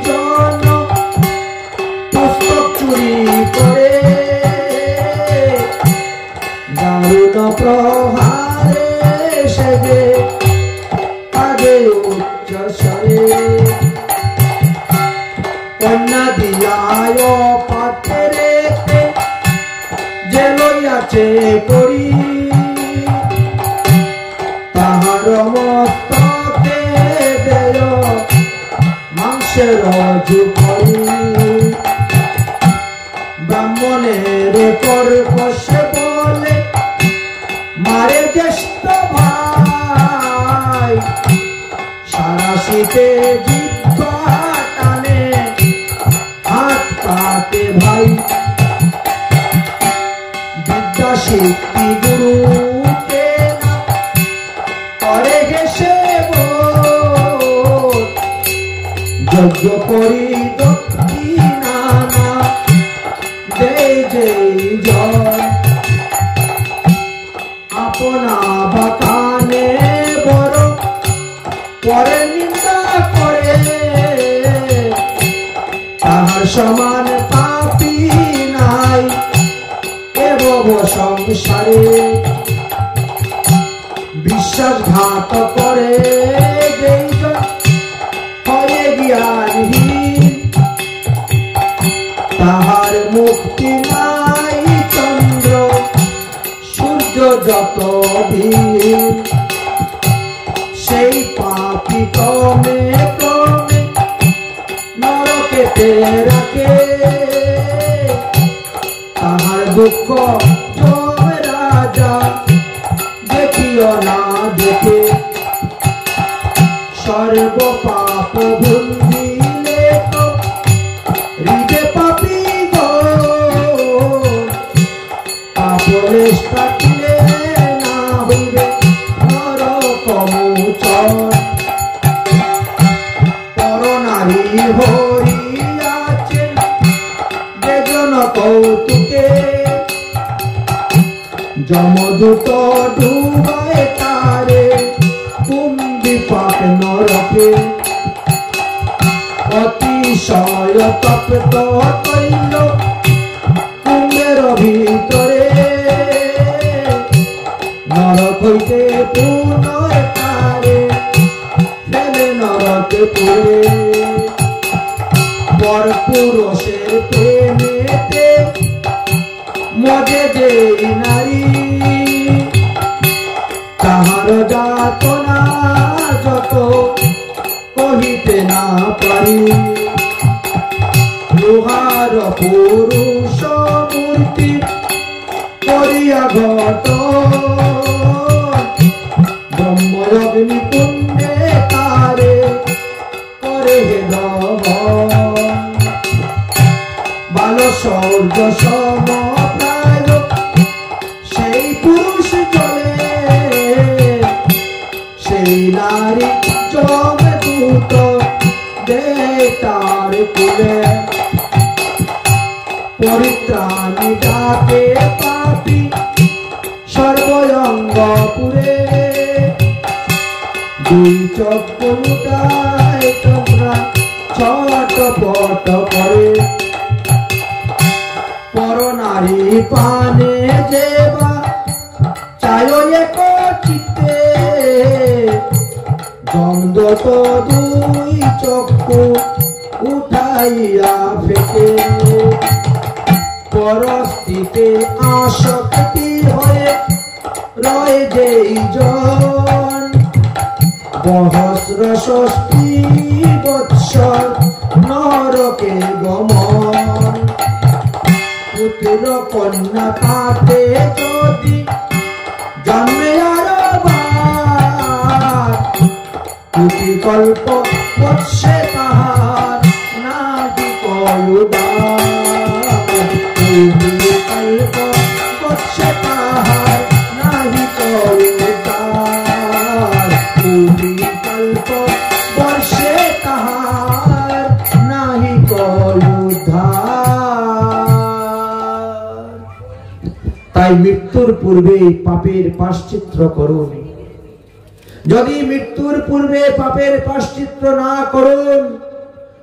জন পুস্তক চুরি করে, দারুণ প্রহারে সেজে আগে উচ্চ স্বরে, কন্যা দিয়ায় পাত্রে যে লইয়াছে করি, তাহার মস্তকে দেয় মাংসের ঝুঁকরি। ব্রাহ্মণের কর্কশে বলে মারে জ্যেষ্ঠ ভাই, সারা শীতে জিহ্বা টানে হাত কাটে ভাই। বিদ্যা শিক্ষি গুরুকে করে গেছে যজ্ঞ করি দক্ষিণা দেয় যে জয়, আপনা বাকানে বড় পরে নিন্দা করে, তাহার সমান পাপী নাই এবব সংসারে। বিশ্বাসঘাত করে যেইজন হয়ে জ্ঞানহীন, তাহার মুক্তি নাই চন্দ্র সূর্য যত দিন। সেই পাপী ক্রমে ক্রমে নরকেতে রাখে, তাহার দুঃখ জমে রাজা দেখিও না দেখে। সর্ব পাপ ভুলিলে তো হৃদে পাপী গো, পাপলেশ কাটিলে না হইবে নরকমোচর। পর নারী নারী হইয়াছেন যেজন কৌতুকে, যমদূত ডুবায় তারে কুম্ভিপাক নরকে, অতিশয় তপ্ত তৈল কুম্ভের ভিতরে, নরক হইতে পুনঃ তারে ফেলে নরকে পুরে। পর পুরুষের প্রেমেতে মজে যে নারী, তাহার যাতনা যত কহিতে না পারি। লোহার পুরুষ মূর্তি করিয়া ঘট, ব্রহ্মযজ্ঞ কুণ্ডে তারে করে দহন। বাল শৌর্য সম প্রায় সেই পুরুষ চলে, সেই নারী যমদূত দেয় তার কুলে। পরিত্রাণী ডাকে পাপী সর্বঙ্গ পুরে, দুই চক্ষু লুটায় তোমরা ছটপট করে। পর নারী পানে যেবা চায় এক চিত্তে, দ্বন্দ্ব দুই চক্ষু উঠাইয়া ফেকে। পরস্থিতে আসক্তি হয়ে রয়ে যেই জন, সহস্র ষষ্ঠী বৎসর নরকে গমন। পুত্র কন্যা তাতে যদি জন্মে আরবার, কোটি কল্প বৎসে তাহার নাহি কয়ুদার। কোটি কল্প বৎসে তাহার নাহি কয়ুদার। কোটি কল্প বর্ষে তাহার নাহি কয়ুদার। তাই মৃত্যুর পূর্বে পাপের প্রায়শ্চিত্ত করুন। যদি মৃত্যুর পূর্বে পাপের প্রায়শ্চিত্ত না করুন,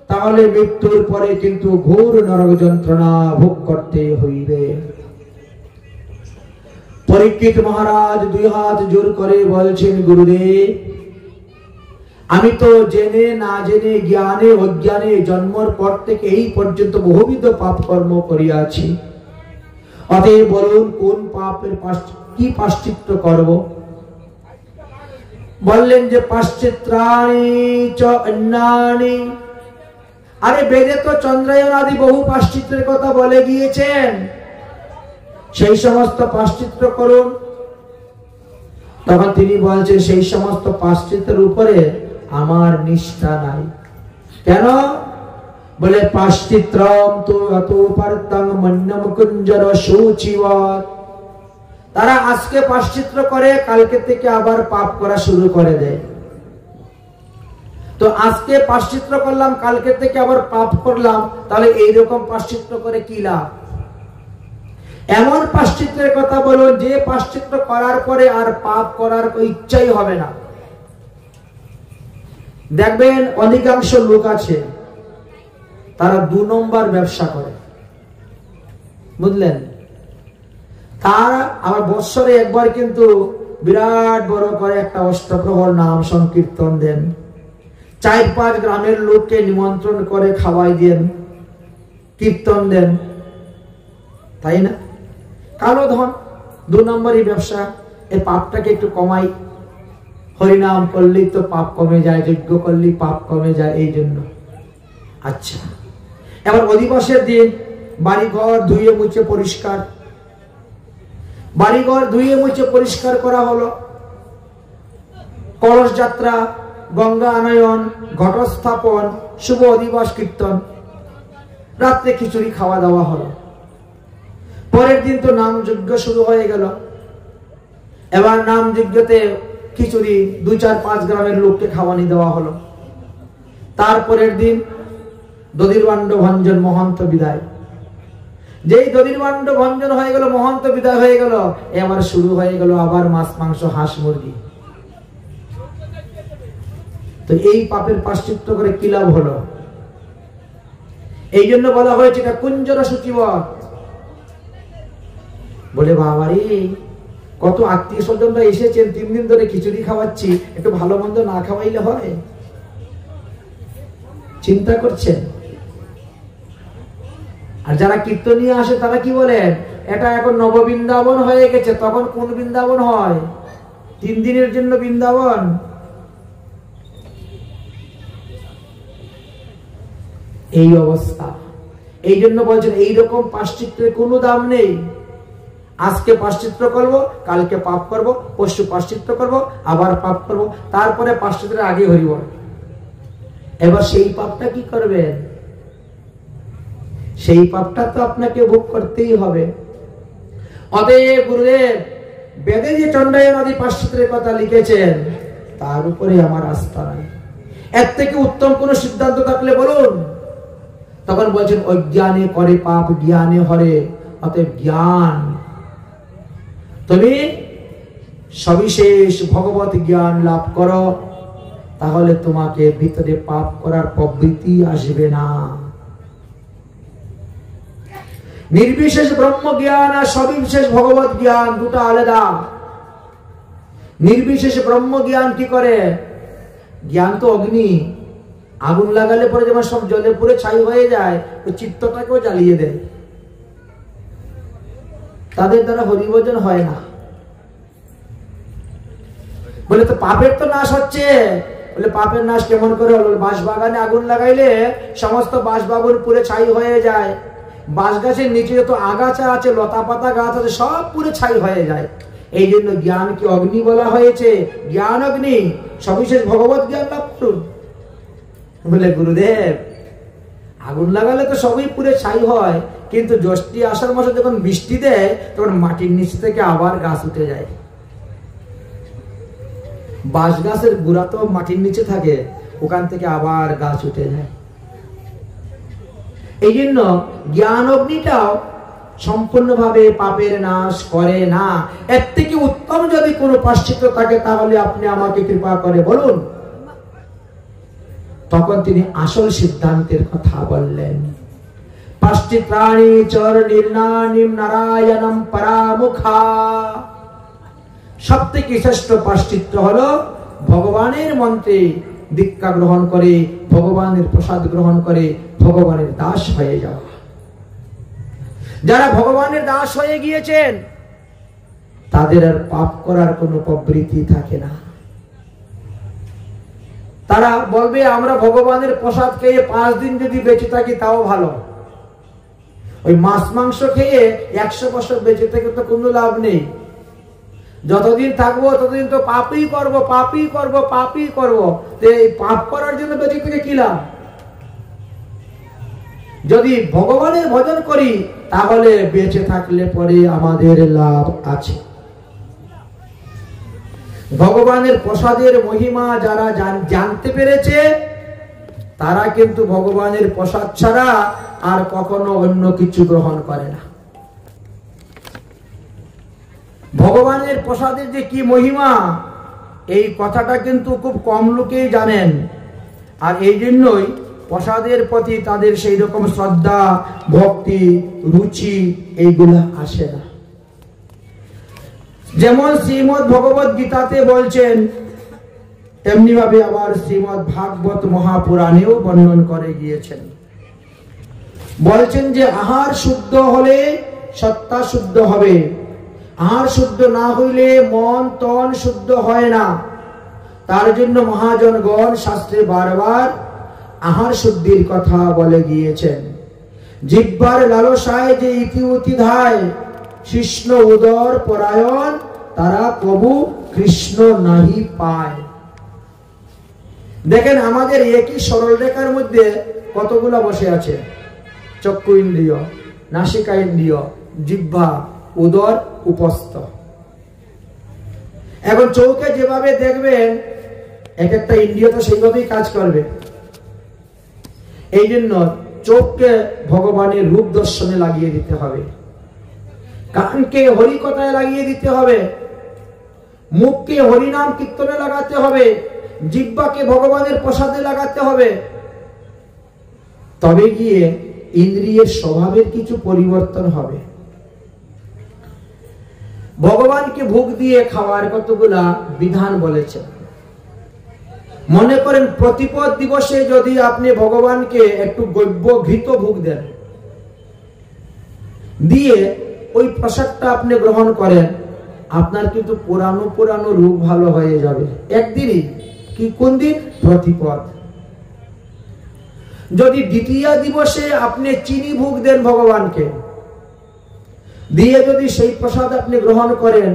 তাহলে মৃত্যুর পরে কিন্তু ঘোর নরক যন্ত্রণা ভোগ করতে হইবে। পরীক্ষিত মহারাজ দুই হাত জোর করে বলছেন, গুরুদেব, আমি তো জেনে না জেনে, জ্ঞানে অজ্ঞানে জন্মের পর থেকে এই পর্যন্ত বহুবিধ পাপ কর্ম করিয়াছি। অতএব বলুন কোন পাপের কি প্রায়শ্চিত্ত করব? বললেন যে পাশ্চিত্রাণি চ অন্যানি। আরে বেদে তো চন্দ্রায়ন আদি বহু প্রায়শ্চিত্তের কথা বলে গিয়েছেন, সেই সমস্ত প্রায়শ্চিত্ত করুন। তখন তিনি বলছেন সেই সমস্ত প্রায়শ্চিত্তের উপরে আমার নিষ্ঠা নাই। কেন? বলে প্রায়শ্চিত্তম তো অত পার্তং মন্যম কুঞ্জর সূচিবৎ। তারা আজকে প্রায়শ্চিত্ত করে, কালকে থেকে আবার পাপ করা শুরু করে দেয়। তো আজকে প্রায়শ্চিত্ত করলাম, কালকে থেকে আবার পাপ করলাম, তাহলে এইরকম প্রায়শ্চিত্ত করে কি লাভ? এমন প্রায়শ্চিত্তের কথা বলো যে প্রায়শ্চিত্ত করার পরে আর পাপ করার ইচ্ছাই হবে না। দেখবেন অধিকাংশ লোক আছে তারা 2 নম্বর ব্যবসা করে, বুঝলেন? তার আবার বৎসরে একবার কিন্তু বিরাট বড় করে একটা অষ্টপ্রহর নাম সংকীর্তন দেন, 4-5 গ্রামের লোককে নিমন্ত্রণ করে খাওয়াই দেন, কীর্তন দেন, তাই না? কালো ধন, 2 নম্বরই ব্যবসা। এই পাপটাকে একটু কমাই, হরিনাম করলেই তো পাপ কমে যায়, যজ্ঞ করলেই পাপ কমে যায়, এই জন্য। আচ্ছা, এবার অধিবাসের দিন বাড়িঘর ধুয়ে মুছে পরিষ্কার, বাড়িঘর ধুয়ে মুছে পরিষ্কার করা হলো, কলস যাত্রা, গঙ্গা আনয়ন, ঘটস্থাপন, শুভ অধিবাস কীর্তন, রাত্রে খিচুড়ি খাওয়া দাওয়া হলো। পরের দিন তো নাম যজ্ঞ শুরু হয়ে গেল। এবার নাম যজ্ঞতে খিচুড়ি 2-4-5 গ্রামের লোককে খাওয়ানি দেওয়া হলো। তারপরের দিন দধির্বাণ্ড ভঞ্জন, মহন্ত বিদায়। যেই দধির্বাণ্ড ভঞ্জন হয়ে গেল, মহন্ত বিদায় হয়ে গেল, এবার শুরু হয়ে গেল আবার মাছ, মাংস, হাঁস, মুরগি। তো এই পাপের প্রায়শ্চিত্ত করে কি লাভ হলো? এই জন্য বলা হয়েছে এটা কুঞ্জর সূচিবৎ। বলে বাবারে, কত আত্মীয় স্বজনরা এসেছেন, 3 দিন ধরে খিচুড়ি খাওয়াচ্ছি, একটু ভালো মন্দ না খাওয়াইলে হয়? চিন্তা করছেন? আর যারা কীর্তনীয় আসে তারা কি বলেন, এটা এখন নববৃন্দাবন হয়ে গেছে। তখন কোন বৃন্দাবন হয়? 3 দিনের জন্য বৃন্দাবন। এই অবস্থা। এই জন্য বলছেন এইরকম প্রায়শ্চিত্তের কোনো দাম নেই। আজকে প্রায়শ্চিত্ত করব, কালকে পাপ করব, পরশু প্রায়শ্চিত্ত করব, আবার পাপ করব, তারপরে প্রায়শ্চিত্তের আগে হরিবল। এবার সেই পাপটা কি করবেন? সেই পাপটা তো আপনাকে ভোগ করতেই হবে। অতএব গুরুদেব বেদে যে চন্দ্রায়ণাদি প্রায়শ্চিত্তের কথা লিখেছেন তার উপরে আমার আস্থা নাই। এর থেকে উত্তম কোন সিদ্ধান্ত থাকলে বলুন। তখন বলছেন অজ্ঞানে করে পাপ, জ্ঞানে হরে। অতএব জ্ঞান, তুমি সবিশেষ ভগবত জ্ঞান লাভ করো, তাহলে তোমাকে ভিতরে পাপ করার প্রবৃত্তি আসবে না। নির্বিশেষ ব্রহ্ম জ্ঞান আর সবিশেষ ভগবত জ্ঞান দুটো আলাদা। নির্বিশেষ ব্রহ্ম জ্ঞান কি করে? জ্ঞান তো অগ্নি, আগুন লাগালে পরে যেমন সব জলে পুরে ছাই হয়ে যায়, তো চিত্তটাকেও জ্বালিয়ে দেয়। তাদের দ্বারা হরিভজন হয় না। বলে তো পাপের তো নাশ হচ্ছে। বলে পাপের নাশ কেমন করে হলো? বাঁশ বাগানে আগুন লাগাইলে সমস্ত বাঁশ বাগান পুরে ছাই হয়ে যায়। বাঁশ গাছের নিচে যত আগাছা আছে, লতা পাতা গাছ আছে, সব পুরে ছাই হয়ে যায়। এই জন্য জ্ঞানকে অগ্নি বলা হয়েছে। জ্ঞান অগ্নি, সবিশেষ ভগবত জ্ঞান লাভ করুন। বলে গুরুদেব আগুন লাগালে তো সবই পুরে ছাই হয়, কিন্তু জ্যৈষ্ঠী আষাঢ় মাসে যখন বৃষ্টি দেয় তখন মাটির নিচ থেকে আবার গাছ উঠে যায়। বাঁশ গাছের গুড়া তো মাটির নিচে থাকে, ওখান থেকে আবার গাছ উঠে যায়। এই জন্য জ্ঞান অগ্নিটাও সম্পূর্ণভাবে পাপের নাশ করে না। এর থেকে উত্তম যদি কোনো প্রায়শ্চিত্ত থাকে তাহলে আপনি আমাকে কৃপা করে বলুন। তখন তিনি আসল সিদ্ধান্তের কথা বললেন। প্রায়শ্চিত্তানি চর নির্ণানিম নারায়ণম পরামুখা। সবথেকে শ্রেষ্ঠ প্রায়শ্চিত্ত হলো ভগবানের মন্ত্রে দীক্ষা গ্রহণ করে, ভগবানের প্রসাদ গ্রহণ করে ভগবানের দাস হয়ে যাওয়া। যারা ভগবানের দাস হয়ে গিয়েছেন তাদের আর পাপ করার কোনো প্রবৃত্তি থাকে না। তারা বলবে আমরা ভগবানের প্রসাদ খেয়ে 5 দিন যদি বেঁচে থাকি তাও ভালো। ওই মাছ মাংস খেয়ে 100 বছর বেঁচে থেকে তো কোনো লাভ নেই। যতদিন থাকবো ততদিন তো পাপই করব, পাপই করব, পাপই করব। এই পাপ করার জন্য বেঁচে থেকে কি লাভ? যদি ভগবানের ভজন করি তাহলে বেঁচে থাকলে পরে আমাদের লাভ আছে। ভগবানের প্রসাদের মহিমা যারা জানতে পেরেছে তারা কিন্তু ভগবানের প্রসাদ ছাড়া আর কখনো অন্য কিছু গ্রহণ করে না। ভগবানের প্রসাদের যে কি মহিমা, এই কথাটা কিন্তু খুব কম লোকেই জানেন। আর এই জন্যই প্রসাদের প্রতি তাদের সেই রকম শ্রদ্ধা, ভক্তি, রুচি এইগুলা আসে না। যেমন শ্রীমদ্ ভগবত গীতাতে বলছেন, তেমনি ভাবে আবার শ্রীমদ্ ভাগবত মহাপুরাণেও বর্ণন করে গিয়েছেন। বলছেন যে আহার শুদ্ধ হলে সত্তা শুদ্ধ হবে, আহার শুদ্ধ না হইলে মন তন শুদ্ধ হয় না। তার জন্য মহাজনগণ শাস্ত্রে বারবার আহার শুদ্ধির কথা বলে গিয়েছেন। জিহ্বার লালসায় যে ইতি উতি ধায়, কৃষ্ণ উদর পরায়ণ তারা প্রভু কৃষ্ণ নাহি পায়। দেখেন আমাদের একই সরল রেখার মধ্যে কতগুলো বসে আছে। চক্ষু ইন্দ্রিয়, নাসিকা ইন্দ্রিয়, জিহ্বা, উদর, উপস্থ। এখন চৌকে যেভাবে দেখবেন এক একটা ইন্দ্রিয় তো সেইভাবেই কাজ করবে। এই জন্য চোখকে ভগবানের রূপ দর্শনে লাগিয়ে দিতে হবে, কানকে হরি কথায় লাগিয়ে দিতে হবে, মুখকে হরিনাম কীর্তনে লাগাতে হবে, জিহ্বাকে ভগবানের প্রসাদে লাগাতে হবে। তবে গিয়ে ইন্দ্রিয়ের স্বভাবের কিছু পরিবর্তন হবে। ভগবানকে ভোগ দিয়ে খাওয়ার কতগুলা বিধান বলেছে। মনে করেন প্রতিপদ দিবসে যদি আপনি ভগবানকে একটু গব্য ঘৃত ভোগ দেন, দিয়ে ওই প্রসাদটা আপনি গ্রহণ করেন, আপনার কিন্তু পুরানো রোগ ভালো হয়ে যাবে একদিনই। কি কোন দিন? প্রতিপদ। যদি দ্বিতীয় দিবসে আপনি চিনি ভোগ দেন ভগবানকে, দিয়ে যদি সেই প্রসাদ আপনি গ্রহণ করেন,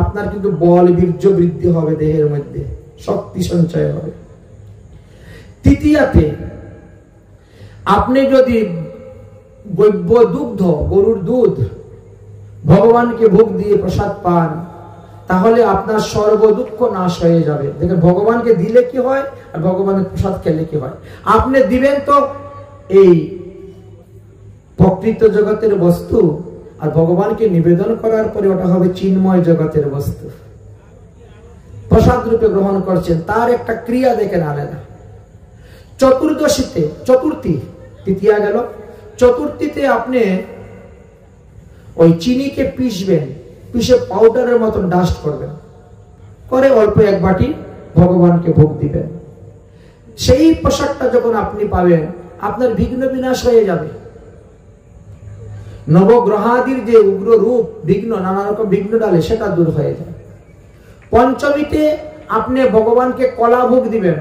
আপনার কিন্তু বল বীর্য বৃদ্ধি হবে, দেহের মধ্যে শক্তি সঞ্চয় হবে। তৃতীয়াতে আপনি যদি গব্য দুগ্ধ, গরুর দুধ ভগবানকে ভোগ দিয়ে প্রসাদ পান, তাহলে আপনার সর্ব দুঃখ নাশ হয়ে যাবে। দেখেন ভগবানকে দিলে কি হয় আর ভগবানের প্রসাদ খেলে কি হয়। আপনি দিবেন তো এই প্রকৃত জগতের বস্তু, আর ভগবানকে নিবেদন করার পরে ওটা হবে চিন্ময় জগতের বস্তু। প্রসাদ রূপে গ্রহণ করছেন, তার একটা ক্রিয়া দেখেন আলাদা। চতুর্দশীতে, চতুর্থী, তৃতীয়া গেল, চতুর্থীতে আপনি ওই চিনিকে পিষবেন, পিষে পাউডারের মতন ডাস্ট করবেন, করে অল্প এক বাটি ভগবানকে ভোগ দিবেন। সেই প্রসাদটা যখন আপনি পাবেন, আপনার বিঘ্ন বিনাশ হয়ে যাবে। নবগ্রহাদির যে উগ্র রূপ বিঘ্ন, নানা রকম বিঘ্ন ডালে, সেটা দূর হয়ে যায়। পঞ্চমীতে আপনি ভগবানকে কলা ভোগ দিবেন।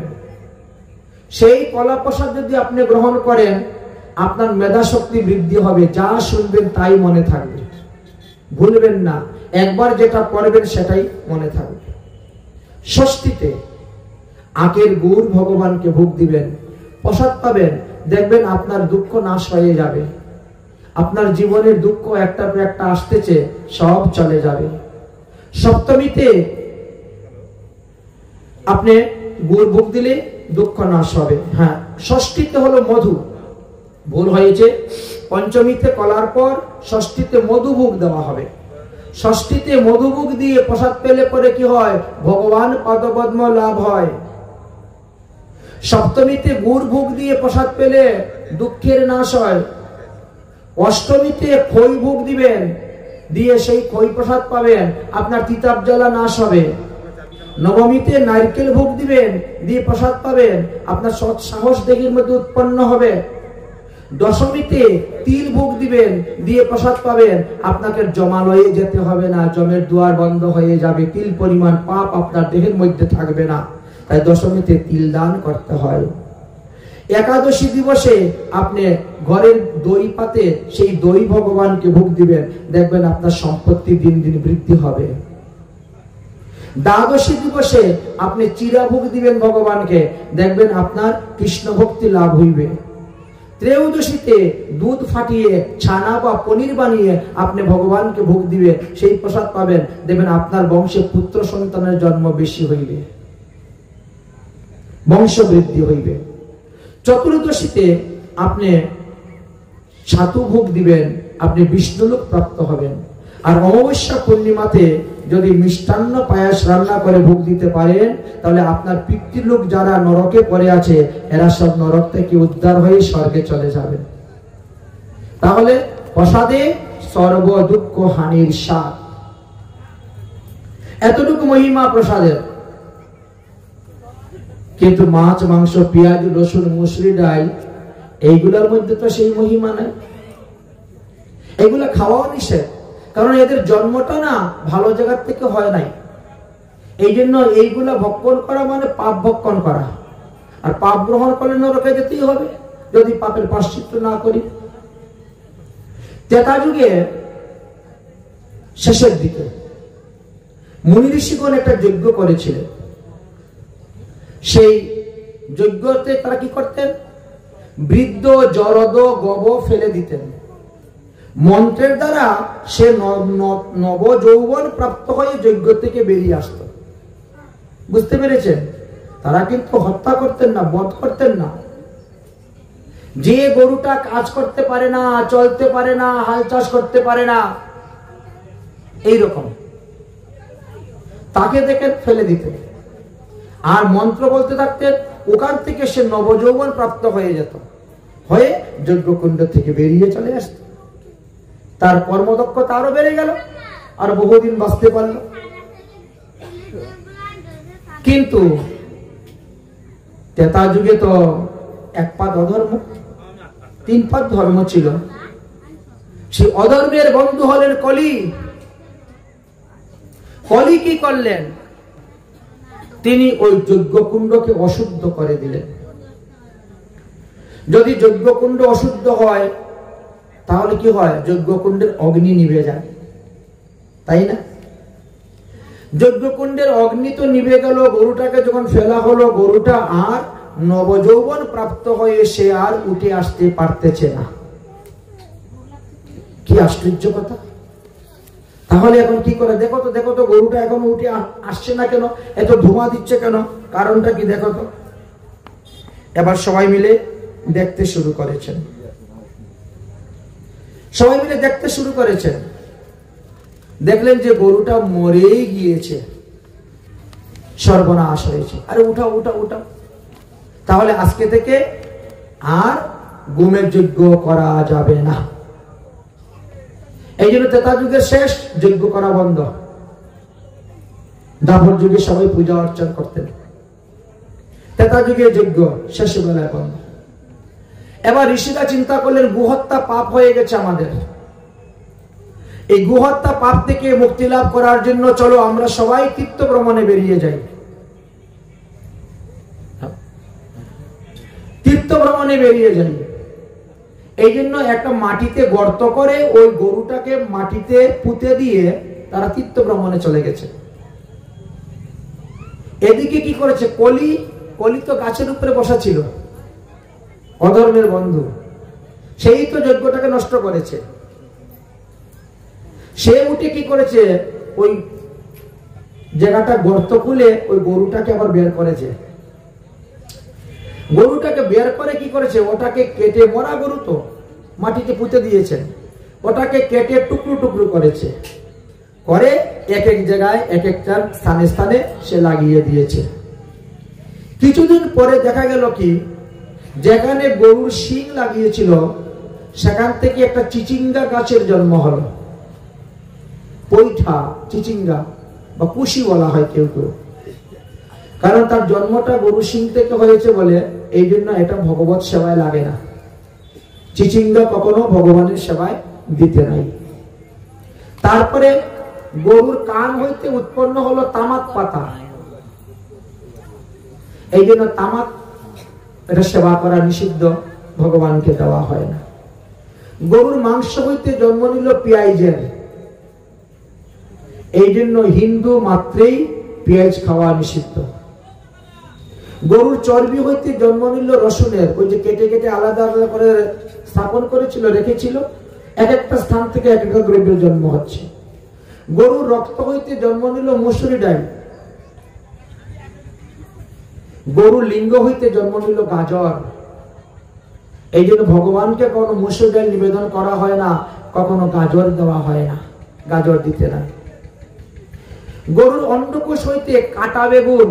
সেই কলা প্রসাদ যদি আপনি গ্রহণ করেন, আপনার মেধা শক্তি বৃদ্ধি হবে, যা শুনবেন তাই মনে থাকবে, ভুলবেন না, একবার যেটা পড়বেন সেটাই মনে থাকবে। ষষ্ঠীতে আখের গুড় ভগবানকে ভোগ দিবেন, প্রসাদ পাবেন, দেখবেন আপনার দুঃখ নাশ হয়ে যাবে, আপনার জীবনের দুঃখ একটা পর একটা আসতেছে, সব চলে যাবে। সপ্তমীতে আপনি গুড় ভোগ দিলে দুঃখ নাশ হবে। হ্যাঁ, ষষ্ঠীতে হলো মধু, ভুল হয়েছে। পঞ্চমীতে কলার পর ষষ্ঠীতে মধু ভোগ দেওয়া হবে। ষষ্ঠীতে মধু ভোগ দিয়ে প্রসাদ পেলে পরে কি হয়? ভগবান পদপদ্ম লাভ হয়। সপ্তমীতে গুড় ভোগ দিয়ে প্রসাদ পেলে দুঃখের নাশ হয়। অষ্টমীতে খই ভোগ দিবেন, দিয়ে সেই খই প্রসাদ পাবেন, আপনার তিতাব জ্বালা নাশ হবে। নবমীতে নারকেল ভোগ দিবেন, দিয়ে প্রসাদ পাবেন, আপনার সৎ সাহস দেহের মধ্যে উৎপন্ন হবে। দশমীতে তিল ভোগ দিবেন, দিয়ে প্রসাদ পাবেন, আপনাকে জমালয়ে যেতে হবে না, জমের দুয়ার বন্ধ হয়ে যাবে, তিল পরিমাণ পাপ আপনার দেহের মধ্যে থাকবে না। তাই দশমীতে তিল দান করতে হয়। একাদশী দিবসে আপনি ঘরের দই পাতে সেই দই ভগবানকে ভোগ দিবেন, দেখবেন আপনার সম্পত্তি দিন দিন বৃদ্ধি হবে। দ্বাদশী দিবসে আপনি চিরা ভোগ দিবেন ভগবানকে, দেখবেন আপনার কৃষ্ণ ভক্তি লাভ হইবে। ত্রয়োদশীতে দুধ ফাটিয়ে ছানা বা পনির বানিয়ে আপনি ভগবানকে ভোগ দিবেন, সেই প্রসাদ পাবেন, দেখবেন আপনার বংশে পুত্র সন্তানের জন্ম বেশি হইবে, বংশ বৃদ্ধি হইবে। চতুর্দশীতে আপনি ছাতু ভোগ দিবেন, আপনি বিষ্ণুলোক প্রাপ্ত হবেন। আর অমাবস্যা পূর্ণিমাতে যদি মিষ্টান্ন পায়াস রান্না করে ভোগ দিতে পারেন, তাহলে আপনার পিতৃলোক যারা নরকে পড়ে আছে, এরা সব নরক থেকে উদ্ধার হয়ে স্বর্গে চলে যাবে। তাহলে প্রসাদে সর্ব দুঃখ হানির স্বাদ, এতটুকু মহিমা প্রসাদের। কিন্তু মাছ, মাংস, পেঁয়াজ, রসুন, মুসুরি ডাল, এইগুলোর মধ্যে তো সেই মহিমা নাই। এগুলা খাওয়াও নিষেধ, কারণ এদের জন্মটা না ভালো জায়গার থেকে হয় নাই। এই জন্য এইগুলা ভক্ষণ করা মানে পাপ ভক্ষণ করা, আর পাপ গ্রহণ করলে নরকে যেতেই হবে যদি পাপের প্রায়শ্চিত্ত না করি। ত্রেতা যুগে শেষের দিকে মুনি ঋষিগণ একটা যজ্ঞ করেছিলেন। সেই যজ্ঞতে তারা কি করতেন? বৃদ্ধ জরদ গব ফেলে দিতেন। মন্ত্রের দ্বারা সে নব যৌবন প্রাপ্ত হয়ে যজ্ঞ থেকে বেরিয়ে আসত। বুঝতে পেরেছেন? তারা কিন্তু হত্যা করতেন না, বধ করতেন না। যে গরুটা কাজ করতে পারে না, চলতে পারে না, হাল চাষ করতে পারে না, এইরকম তাকে দেখে ফেলে দিতেন আর মন্ত্র বলতে থাকতেন। ওখান থেকে সে নবযৌবন প্রাপ্ত হয়ে যেত, হয়ে যজ্ঞকুণ্ড থেকে বেরিয়ে চলে আসত। তার কর্মদক্ষতা আরো বেড়ে গেল, আর বহুদিন বাঁচতে পারল। কিন্তু ত্রেতা যুগে তো এক পাত অধর্ম, তিন পাত ধর্ম ছিল। সেই অধর্মের বন্ধু হলেন কলি। কলি কি করলেন? তিনি ওই যজ্ঞকুণ্ডকে অশুদ্ধ করে দিলেন। যদি যজ্ঞকুণ্ড অশুদ্ধ হয় তাহলে কি হয়? যজ্ঞকুণ্ডের অগ্নি নিভে যায়, তাই না? যজ্ঞকুণ্ডের অগ্নি তো নিভে গেল। গরুটাকে যখন ফেলা হলো, গরুটা আর নবযৌবন প্রাপ্ত হয়ে সে আর উঠে আসতে পারতেছে না। কি আশ্চর্য কথা! তাহলে এখন কি করে? দেখো তো গরুটা এখন উঠে আসছে না কেন? এত ধোঁয়া দিচ্ছে কেন? কারণটা কি দেখো তো। এবার সবাই মিলে দেখতে শুরু করেছেন। দেখলেন যে গরুটা মরেই গিয়েছে, সর্বনাশ হয়েছে। আরে উঠাও। তাহলে আজকে থেকে আর গুমের যজ্ঞ করা যাবে না। এই জন্য ত্রেতা যুগের শেষ, যজ্ঞ করা বন্ধ। দ্বাপর যুগে সবাই পূজা অর্চনা করতেন, ত্রেতা যুগে যজ্ঞ শেষ বেলায় বন্ধ। এবার ঋষিরা চিন্তা করলেন, গোহত্যা পাপ হয়ে গেছে আমাদের। এই গোহত্যা পাপ থেকে মুক্তি লাভ করার জন্য চলো আমরা সবাই তীর্থ ভ্রমণে বেরিয়ে যাই। এই জন্য একটা মাটিতে গর্ত করে ওই গরুটাকে মাটিতে পুঁতে দিয়ে তারা তীর্থ ভ্রমণে চলে গেছে। এদিকে কি করেছে কলি তো গাছের উপরে বসা ছিল, অধর্মের বন্ধু, সেই তো যজ্ঞটাকে নষ্ট করেছে। সে উঠে কি করেছে? ওই জায়গাটা গর্ত খুলে ওই গরুটাকে আবার বের করেছে। গরুটাকে বের করে কি করেছে? ওটাকে কেটে, মরা গরু তো মাটিতে পুঁতে দিয়েছেন, ওটাকে কেটে টুকরো টুকরো করেছে, করে এক এক জায়গায় এক একটা স্থানে সে লাগিয়ে দিয়েছে। কিছুদিন পরে দেখা গেল কি, যেখানে গরুর শিং লাগিয়েছিল সেখান থেকে একটা চিচিঙ্গা গাছের জন্ম হলো। পৈঠা, চিচিঙ্গা বা কুশি বলা হয় কেউ কেউ, কারণ তার জন্মটা গরু শিং থেকে হয়েছে বলে এই জন্য এটা ভগবত সেবায় লাগে না। চিচিঙ্গা কখনো ভগবানের সেবায় দিতে নাই। তারপরে গরুর কান হইতে উৎপন্ন হলো তামাক পাতা, এই জন্য তামাক এটা সেবা করা নিষিদ্ধ, ভগবানকে দেওয়া হয় না। গরুর মাংস হইতে জন্ম নিল পেঁয়াজের, এই জন্য হিন্দু মাত্রেই পেঁয়াজ খাওয়া নিষিদ্ধ। গরুর চর্বি হইতে জন্ম নিল রসুনের, ওই যে কেটে কেটে আলাদা আলাদা করে স্থাপন করেছিল, রেখেছিল, এক একটা স্থান থেকে এক একটা দ্রব্যের জন্ম হচ্ছে। গরুর রক্ত হইতে জন্ম নিল মসুরি ডাল। গরুর লিঙ্গ হইতে জন্ম নিল গাজর, এই জন্য ভগবানকে কখনো মসুর ডাল নিবেদন করা হয় না, কখনো গাজর দেওয়া হয় না, গাজর দিতে না। গরুর অন্ডকোষ হইতে কাটা বেগুন,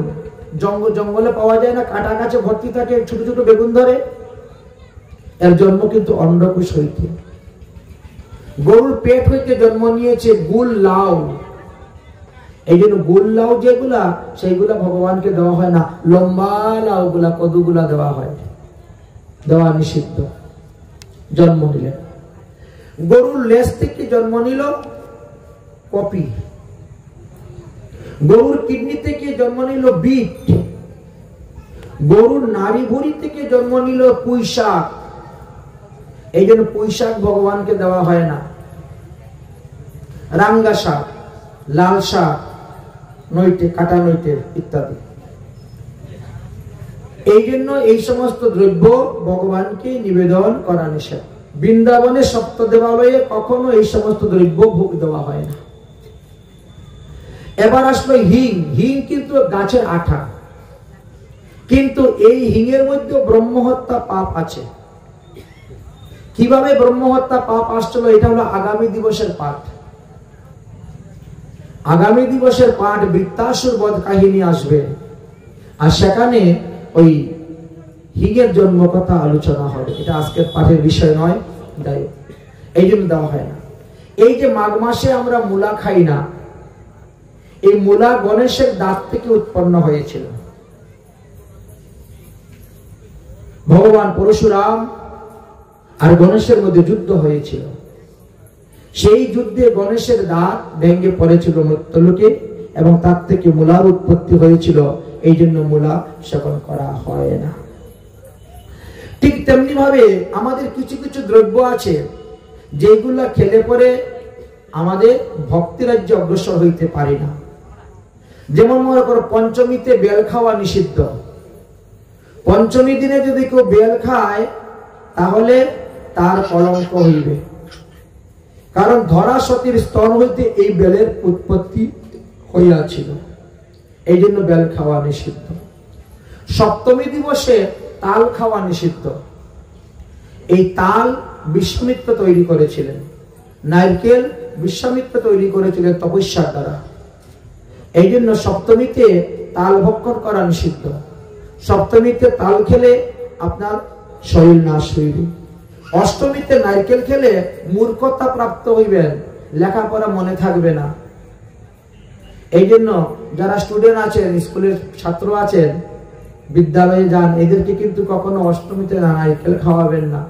জঙ্গলে পাওয়া যায় না, কাটা গাছে ভর্তি থাকে, ছোট ছোট বেগুন ধরে, এর জন্ম কিন্তু অন্ডকোষ হইতে। গরুর পেট হইতে জন্ম নিয়েছে গুল লাউ, এই জন্য গুল লাউ যেগুলা সেইগুলা ভগবানকে দেওয়া হয় না, লম্বা লাউ গুলা, কদুগুলা দেওয়া হয়, দেওয়া নিষিদ্ধ। জন্ম নিলেন। গরুর লেজ থেকে জন্ম নিল কপি। গরুর কিডনি থেকে জন্ম নিল বিট। গরুর নাড়ি ভুঁড়ি থেকে জন্ম নিল পুঁই শাক, এই জন্য পুঁই শাক ভগবানকে দেওয়া হয় না। রাঙ্গা শাক, লাল শাক, নইটে, কাটা নইটে ইত্যাদি, এই জন্য এই সমস্ত দ্রব্য ভগবানকে নিবেদন করা নিষেধ। বৃন্দাবনে সপ্ত দেবালয়ে কখনো এই সমস্ত দ্রব্য ভোগ দেওয়া হয় না। এবার আসলো হিং। হিং কিন্তু গাছের আঠা, কিন্তু এই হিঙের মধ্যে ব্রহ্মহত্যা পাপ আছে। কিভাবে ব্রহ্মহত্যা পাপ আসছিল, এটা হলো আগামী দিবসের পাঠ। আগামী দিবসের পাঠ বৃত্তাসুর বধ কাহিনী আসবে, আর সেখানে ওই হিঙের জন্ম কথা আলোচনা হবে। এটা আজকের পাঠের বিষয় নয়, তাই এই জন্য দেওয়া হয় না। এই যে মাঘ মাসে আমরা মূলা খাই না, এই মূলা গণেশের দাঁত থেকে উৎপন্ন হয়েছিল। ভগবান পরশুরাম আর গণেশের মধ্যে যুদ্ধ হয়েছিল। সেই যুদ্ধে গণেশের দাঁত ভেঙে পড়েছিল মৃত্যুলোকে, এবং তার থেকে মূলার উৎপত্তি হয়েছিল। এই জন্য মূলা সেবন করা হয় না। ঠিক তেমনি ভাবে আমাদের কিছু কিছু দ্রব্য আছে যেগুলা খেলে পরে আমাদের ভক্তি রাজ্যে অগ্রসর হইতে পারি না। যেমন মনে করো, পঞ্চমীতে বেল খাওয়া নিষিদ্ধ। পঞ্চমী দিনে যদি কেউ বেল খায় তাহলে তার কলঙ্ক হইবে, কারণ ধরা সতীর স্তন হইতে এই বেলের উৎপত্তি হইয়াছিল। এই জন্য বেল খাওয়া নিষিদ্ধ। সপ্তমী দিবসে তাল খাওয়া নিষিদ্ধ। এই তাল বিশ্বামিত্র তৈরি করেছিলেন, নারকেল বিশ্বামিত্র তৈরি করেছিলেন তপস্যার দ্বারা। এই জন্য সপ্তমীতে তাল ভক্ষণ করা নিষিদ্ধ। সপ্তমীতে তাল খেলে আপনার শরীর নাশ হইবে। অষ্টমীতে নারকেল খেলে মূর্খতা প্রাপ্ত হইবেন, লেখাপড়া মনে থাকবে না। এই জন্য যারা স্টুডেন্ট আছেন, স্কুলের ছাত্র আছেন, বিদ্যালয়ে যান, এদেরকে কিন্তু কখনো অষ্টমীতে নারকেল খাওয়াবেন না,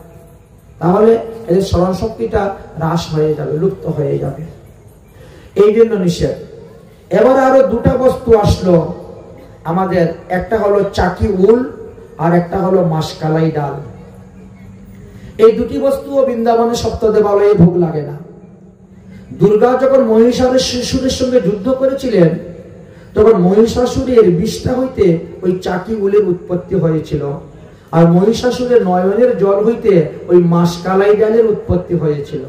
তাহলে এদের স্মরণ শক্তিটা হ্রাস হয়ে যাবে, লুপ্ত হয়ে যাবে। এই জন্য নিষেধ। এবার আরো দুটা বস্তু আসলো আমাদের, একটা হলো চাকি উল আর একটা হলো মাসকালাই ডাল। এই দুটি বস্তুও বৃন্দাবনে সপ্তদেবালয়ে ভোগ লাগে না। দুর্গা যখন মহিষাসুরের সঙ্গে যুদ্ধ করেছিলেন, তখন মহিষাসুরের বিষ্ঠা হইতে ওই চাকি উলের উৎপত্তি হয়েছিল, আর মহিষাসুরের নয়নের জল হইতে ওই মাসকালাই ডালের উৎপত্তি হয়েছিল।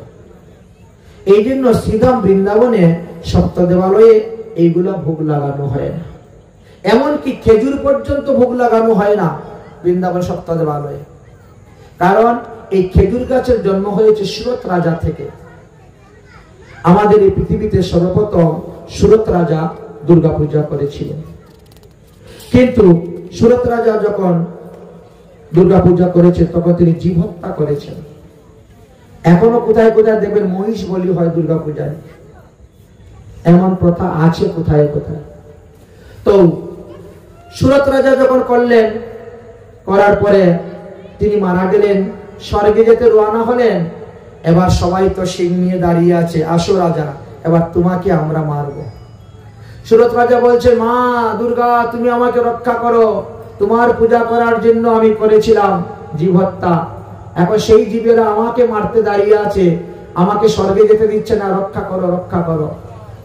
এই জন্য শ্রীধাম বৃন্দাবনে সপ্তদেবালয়ে এইগুলা ভোগ লাগানো হয় না। এমনকি খেজুর পর্যন্ত ভোগ লাগানো হয় না বৃন্দাবন সপ্তদেবালয়ে, কারণ এই খেজুর গাছের জন্ম হয়েছে সুরত রাজা থেকে। আমাদের এই পৃথিবীতে সর্বপ্রথম সুরত রাজা দুর্গা পূজা করেছিলেন, কিন্তু সুরত রাজা যখন দুর্গা পূজা করেছে তখন তিনি জীব হত্যা করেছেন। এখনো কোথায় কোথায় দেখবেন মহিষ বলি হয় দুর্গা পূজায়, এমন প্রথা আছে কোথায় কোথায়। তো সুরত রাজা যখন করলেন, করার পরে তিনি মারা গেলেন, স্বর্গে যেতে রওনা হলেন। এবার সবাই তো সিং নিয়ে দাঁড়িয়ে আছে, আসো রাজা, এবার তোমাকে আমরা মারব। সুরত রাজা বলছে, মা দুর্গা, তুমি আমাকে রক্ষা করো, তোমার পূজা করার জন্য আমি করেছিলাম জীব হত্যা, এখন সেই জীবেরা আমাকে মারতে দাঁড়িয়ে আছে, আমাকে স্বর্গে যেতে দিচ্ছে না, রক্ষা করো, রক্ষা করো।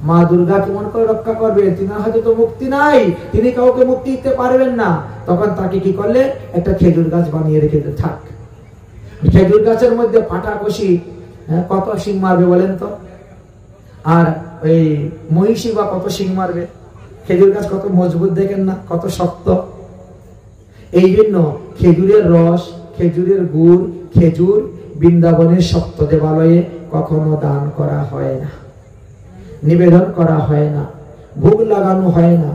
মা দুর্গা কেমন করে রক্ষা করবে? তিনার হাতে তো মুক্তি নাই, তিনি কাউকে মুক্তি দিতে পারবেন না। তখন তাকে কি করলে, একটা খেজুর গাছ বানিয়ে রেখে দিতে, থাক। খেজুর গাছের মধ্যে পাটা কষি কত শিং মারবে বলেন তো? আর ওই মহিষী বা কত শিং মারবে? খেজুর গাছ কত মজবুত দেখেন না, কত শক্ত। এই জন্য খেজুরের রস, খেজুরের গুড়, খেজুর বৃন্দাবনের সপ্তদেবালয়ে কখনো দান করা হয় না, নিবেদন করা হয় না, ভোগ লাগানো হয় না।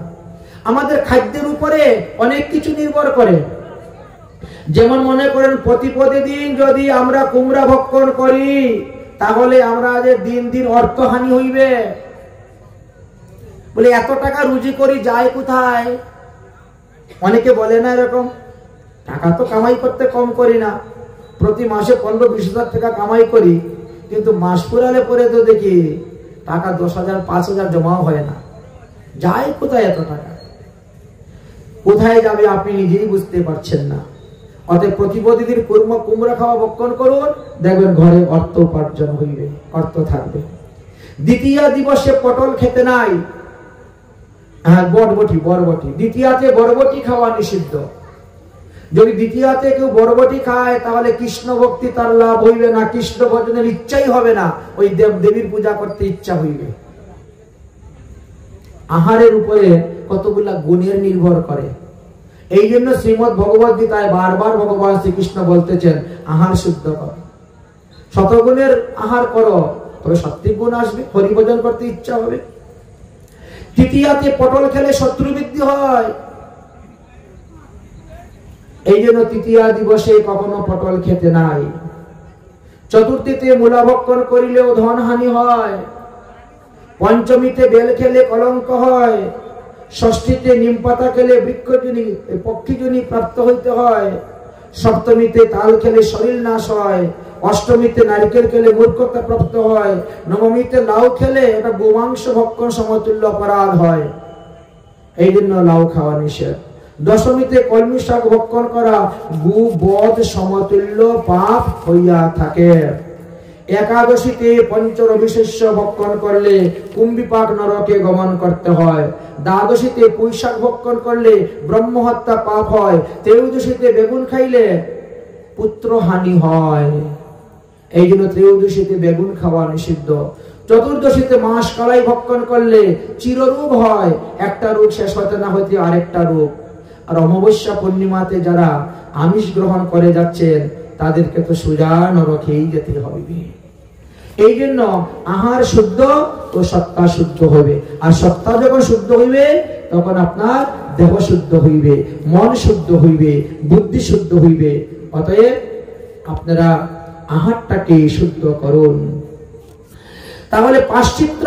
আমাদের খাদ্যের উপরে অনেক কিছু নির্ভর করে। যেমন মনে করেন, প্রতিদিন যদি আমরা কুমড়া ভক্ষণ করি তাহলে আমরা দিন দিন অর্থহানি হইবে। বলে এত টাকা রুজি করি, যায় কোথায়? অনেকে বলে না এরকম, টাকা তো কামাই করতে কম করি না, প্রতি মাসে 15-20 হাজার টাকা কামাই করি, কিন্তু মাস পুরালে পরে তো দেখি টাকা 10,000, 5,000 জমাও হয় না। যায় কোথায় এত টাকা? কোথায় যাবে আপনি নিজেই বুঝতে পারছেন না। অতএব প্রতিদিন কুমড়া খাওয়া ভক্ষণ করুন, দেখবেন ঘরে অর্থ উপার্জন হইবে, অর্থ থাকবে। দ্বিতীয় দিবসে পটল খেতে নাই, বরবটি। দ্বিতীয়াতে বরবটি খাওয়া নিষিদ্ধ। যদি দ্বিতীয়াতে কেউ বরবটি খায় তাহলে কৃষ্ণ ভক্তি তার লাভ হইবে না, কৃষ্ণ ভজনের ইচ্ছাই হবে না, ওই দেবীর পূজা করতে ইচ্ছা হইবে। আহারের উপরে কতগুলা গুণের নির্ভর করে। এই জন্য শ্রীমদ ভগবদ গীতায় বারবার ভগবান শ্রীকৃষ্ণ বলতেছেন, আহার শুদ্ধ কর। শতগুণের আহার করো, তবে সাত্বিক গুণ আসবে, হরিভজন করতে ইচ্ছা হবে। তৃতীয়াতে পটল খেলে শত্রু বৃদ্ধি হয়, এই জন্য তৃতীয়া দিবসে কখনো পটল খেতে নাই। চতুর্থীতে মূলা ভক্ষণ করিলেও ধন হানি হয়। পঞ্চমীতে বেল খেলে কলঙ্ক হয়। ষষ্ঠীতে নিম পাতা খেলে বৃক্ষজনী পক্ষীজনী প্রাপ্ত হইতে হয়। সপ্তমীতে তাল খেলে শরীর নাশ হয়। অষ্টমীতে নারিকেল খেলে মূর্খতা প্রাপ্ত হয়। নবমীতে লাউ খেলে এটা গোমাংস ভক্ষণ সমতুল্য অপরাধ হয়, এই জন্য লাউ খাওয়া নিষেধ। দশমীতে কলমি শাক ভক্ষণ করা গু বধ সমতুল্য পাপ হইয়া থাকে। একাদশীতে পঞ্চরবিশস্য ভক্ষণ করলে কুম্ভিপাক নরকে গমন করতে হয়। দ্বাদশীতে পুঁইশাক ভক্ষণ করলে ব্রহ্মহত্যা পাপ হয়। ত্রয়োদশীতে বেগুন খাইলে পুত্র হানি হয়, এই জন্য ত্রয়োদশীতে বেগুন খাওয়া নিষিদ্ধ। চতুর্দশীতে মাস কলাই ভক্ষণ করলে চিররোগ হয়, একটা রোগ শেষ হতে না হইতে আরেকটা রোগ। আর অমাবস্যা পূর্ণিমাতে যারা আমিষ গ্রহণ করে যাচ্ছেন তাদেরকে তো সোজা নরকেই যেতে হবে। এই জন্য আহার শুদ্ধ ও সত্তা শুদ্ধ হবে। আর সত্তা যখন শুদ্ধ হইবে তখন আপনার দেহ শুদ্ধ হইবে, মন শুদ্ধ হইবে, বুদ্ধি শুদ্ধ হইবে। অতএব আপনারা আহারটাকে শুদ্ধ করুন। তাহলে পাশ্চিত্র,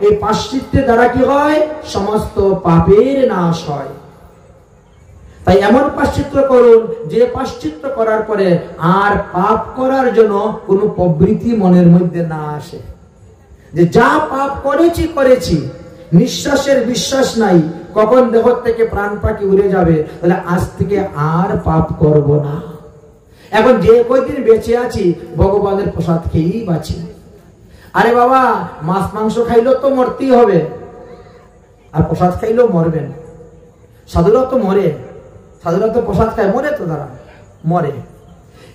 এই পাশ্চিত্রের দ্বারা কি হয়? সমস্ত পাপের নাশ হয়। তাই এমন পাশ্চিত্র করুন যে পাশ্চিত্র করার পরে আর পাপ করার জন্য কোনো প্রবৃত্তি মনের মধ্যে না আসে, যে যা পাপ করেছি করেছি, নিঃশ্বাসের বিশ্বাস নাই কখন দেহ থেকে প্রাণ পাখি উড়ে যাবে, তাহলে আজ থেকে আর পাপ করব না। এখন যে কয়দিন বেঁচে আছি ভগবানের প্রসাদ খেয়েই বাঁচি। আরে বাবা, মাছ মাংস খাইলেও তো মরতেই হবে, আর প্রসাদ খাইলেও মরবেন। সাধুরা তো মরে, সাধুরা তো প্রসাদ খায়, মরে তো তারা মরে।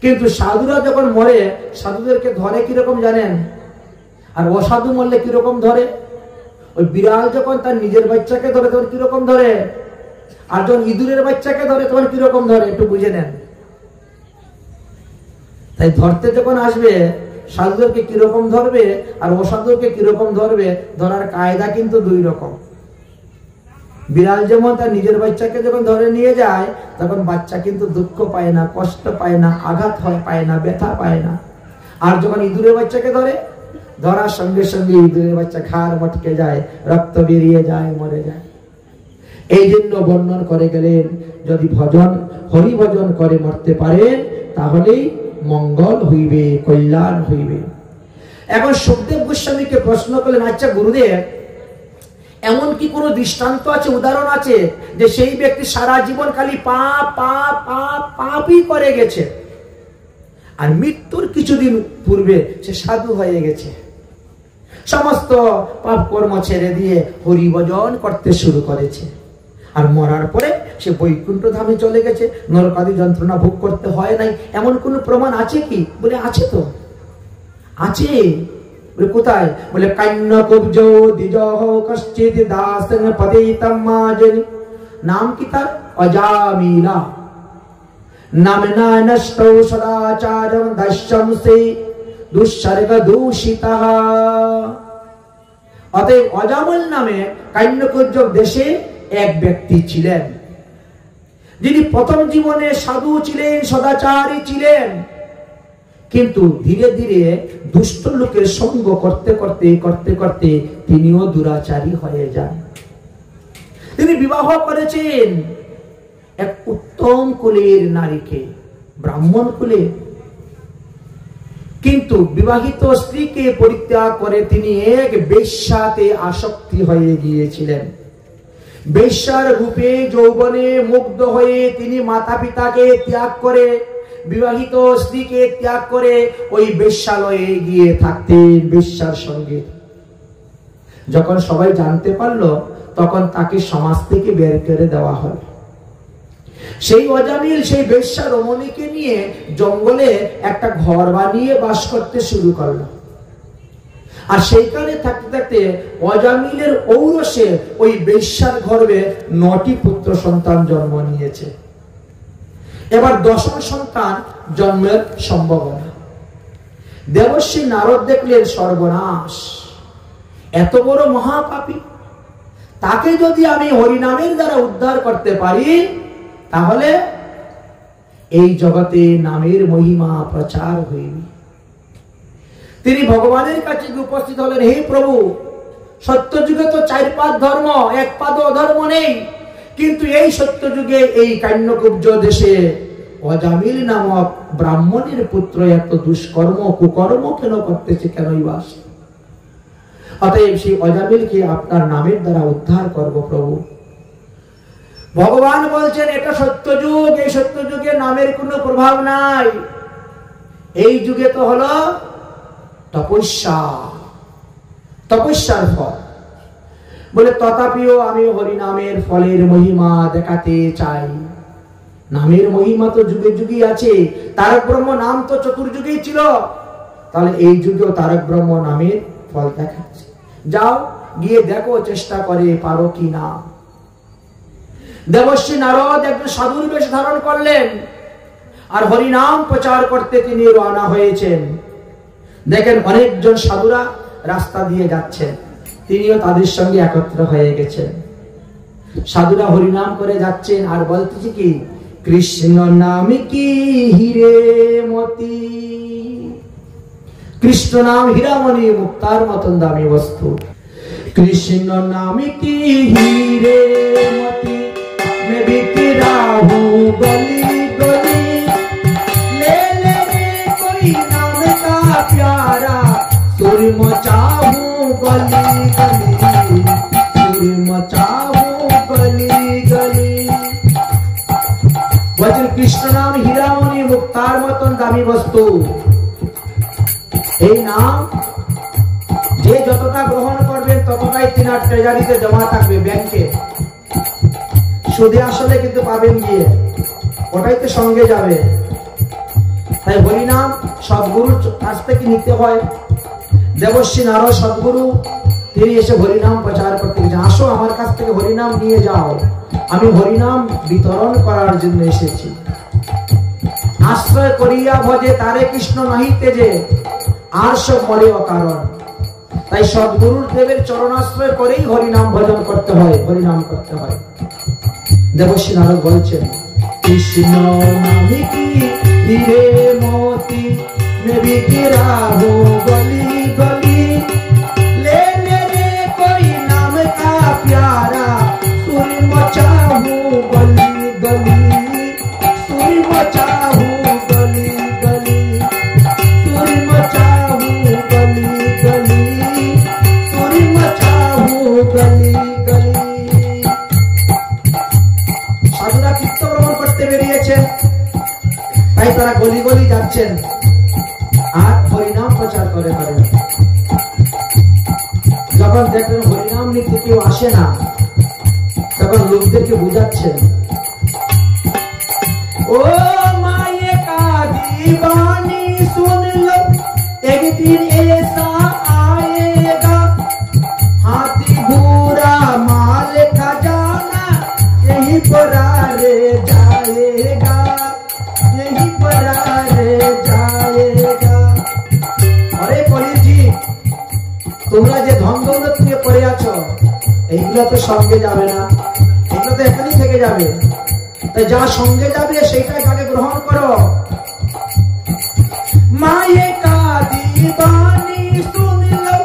কিন্তু সাধুরা যখন মরে সাধুদেরকে ধরে কিরকম জানেন? আর অসাধু মরলে কিরকম ধরে? ওই বিড়াল যখন তার নিজের বাচ্চাকে ধরে তখন কিরকম ধরে, আর যখন ইঁদুরের বাচ্চাকে ধরে তখন কিরকম ধরে, একটু বুঝে নেন। তাই ধরতে যখন আসবে সাধুদেরকে কিরকম ধরবে আর অসাধুকে কিরকম ধরবে, ধরার কায়দা কিন্তু দুই রকম। বিড়াল যেমন তার নিজের বাচ্চাকে যখন ধরে নিয়ে যায় তখন বাচ্চা কিন্তু দুঃখ পায় না, কষ্ট পায় না, আঘাত হয় পায় না, ব্যথা পায় না। আর যখন ইঁদুরের বাচ্চাকে ধরে, ধরার সঙ্গে সঙ্গে ইঁদুরের বাচ্চা ঘাড় মটকে যায়, রক্ত বেরিয়ে যায়, মরে যায়। এই জন্য বর্ণন করে গেলেন যদি ভজন হরি ভজন করে মরতে পারেন তাহলেই মঙ্গল হইবে, কল্যাণ হইবে। এখন সুখদেব গোস্বামীকে প্রশ্ন করলেন, আচ্ছা গুরুদেব, এমন কি কোনো দৃষ্টান্ত আছে, উদাহরণ আছে যে সেই ব্যক্তি সারা জীবন খালি পাপ পাপ পাপ পাপই করে গেছে আর মৃত্যুর কিছুদিন পূর্বে সে সাধু হয়ে গেছে, সমস্ত পাপ কর্ম ছেড়ে দিয়ে হরি ভজন করতে শুরু করেছে, আর মরার পরে সে বৈকুণ্ঠ ধামে চলে গেছে, নরকাদি যন্ত্রণা ভোগ করতে হয় নাই, এমন কোন প্রমাণ আছে কি? বলে আছে তো, আছে। বলে কোথায়? বলে কান্য কবজ দ্বিজহ কশ্চিৎ দাসন পদিতম মাজনি, নাম কি তার? অজামিলা। নামনা নষ্টৌ সদাচারম দশমসে দুঃসর্গ দূষিতঃ। অতএব অজামিল নামে কান্যকুব্জ দেশে এক ব্যক্তি ছিলেন, যিনি প্রথম জীবনে সাধু ছিলেন, সদাচারী ছিলেন, কিন্তু ধীরে ধীরে দুষ্ট লোকের সঙ্গ করতে করতে করতে করতে তিনিও দুরাচারী হয়ে যান। তিনি বিবাহ করেছেন এক উত্তম কুলের নারীকে, ব্রাহ্মণ কুলে, কিন্তু বিবাহিত স্ত্রীকে পরিত্যাগ করে তিনি এক বেশ্যাতে আসক্তি হয়ে গিয়েছিলেন। বেশ্যার রূপে যৌবনে মুগ্ধ হয়ে তিনি মাতা পিতাকে ত্যাগ করে, বিবাহিত স্ত্রীকে ত্যাগ করে ওই বেশ্যালয়ে গিয়ে থাকতেন বেশ্যার সঙ্গে। যখন সবাই জানতে পারলো তখন তাকে সমাজ থেকে বের করে দেওয়া হলো। সেই অজামিল সেই বেশ্যা রমণীকে নিয়ে জঙ্গলে একটা ঘর বানিয়ে বাস করতে শুরু করলো। আর সেইখানে থাকতে থাকতে অজামিলের ঔরসে ওই বেশ্যার গর্ভে 9টি পুত্র সন্তান জন্ম নিয়েছে। এবার 10ম সন্তান জন্মের সম্ভাবনা। দেবর্ষী নারদ দেখলেন সর্বনাশ, এত বড় মহাপাপী, তাকে যদি আমি হরিনামের দ্বারা উদ্ধার করতে পারি তাহলে এই জগতে নামের মহিমা প্রচার হইবে। তিনি ভগবানের কাছে উপস্থিত হলেন, হে প্রভু, সত্যযুগে তো 4-5 ধর্ম, 1 পাদ অধর্ম নেই, কিন্তু এই সত্যযুগে এই কান্যকুব্জ দেশে অজামিল নামক ব্রাহ্মণের পুত্র এত দুষ্কর্ম কুকর্ম কেন করতেছে, কেনই বাস? অতএব সেই অজামিলকে আপনার নামের দ্বারা উদ্ধার করব প্রভু। ভগবান বলছেন, এটা সত্যযুগ, এই সত্যযুগে নামের কোনো প্রভাব নাই, এই যুগে তো হলো তপস্যা, তপস্যার ফল। বলে তথাপিও আমি হরিনামের ফলের মহিমা দেখাতে চাই। নামের মহিমা তো যুগে যুগে আছে, তারক ব্রহ্ম নাম তো চতুর্যুগেই ছিল, তাহলে এই যুগেও তারক ব্রহ্ম নামের ফল দেখাচ্ছে। যাও গিয়ে দেখো, চেষ্টা করে পারো কি না। দেবর্ষী নারদ একজন সাধুর বেশ ধারণ করলেন আর হরিনাম প্রচার করতে তিনি রওনা হয়েছেন। দেখেন অনেকজন সাধুরা রাস্তা দিয়ে যাচ্ছেন, তিনিও তাদের সঙ্গে একত্র হয়ে গেছেন। সাধুরা হরিনাম করে যাচ্ছেন আর বলতেছে কি, কৃষ্ণ নাম কি হিরে মতি, কৃষ্ণ নাম হীরামণি মুক্তার মতন দামি বস্তু। কৃষ্ণ নাম কি হিরে মতি, मैं बिक राहू गली गली, ले ले रे कोई नाम का प्यारा, सुर मचाहू गली गली, सुर मचाहू गली गली। বলছেন কৃষ্ণ নাম হীরামণি মুক্তার মতন দামি বস্তু, এই নাম যে যতটা গ্রহণ করবেন ততটাই তিনার ট্রেজারিতে জমা থাকবে, ব্যাংকে সুদে আসলে কিন্তু পাবেন গিয়ে, ওটাই তো সঙ্গে যাবে। তাই হরিনাম সদ্গুরুর কাছ থেকে নিতে হয়। দেবর্ষী নারদ সদ্গুরু তিনি এসে হরিনাম প্রচার করতে গেছেন, আসো আমার কাছ থেকে হরিনাম নিয়ে যাও, আমি হরিনাম বিতরণ করার জন্য এসেছি। আশ্রয় করিয়া ভজে তারে কৃষ্ণ নাহি তেজে, আর সব মরে অকারণ। তাই সদ্গুরুর দেবের চরণাশ্রয় করেই হরিনাম ভজন করতে হয়, হরিনাম করতে হয়। দেবর্ষী নারদ বলছেন, কৃষ্ণ নাম কি হিরে মতি, मैं बिक राहू गली गली, ले ले रे कोई नाम का प्यारा, सुर मचाहू गली गली, सुर मचाहू गली गली, सुर मचाहू गली गली, सुर मचाहू गली गली। সাধুরা তীর্থ ভ্রমণ করতে বেরিয়েছেন, তাই তারা গলি গলি যাচ্ছেন আর হরিনাম প্রচার করে করেন। যখন দেখলেন হরিনাম নিতে কেউ আসে না, তখন লোকদেরকে বুঝাচ্ছেন, ও মায়ে কা दीवानी सुन लो, एक दिन ऐसा आएगा, हाथी घोड़ा माल खजाना यहीं पर रे जाएगा, यहीं पर रे जाएगा। अरे कलिर जी, তোমরা যে ধন দৌলত নিয়ে পড়ে আছো, এইগুলো তো সঙ্গে যাবে না, এগুলো তো এখানেই থেকে যাবে। তাই যা সঙ্গে যাবে সেইটাই তাকে গ্রহণ করো। মায়ে কা दीवानी सुन लो,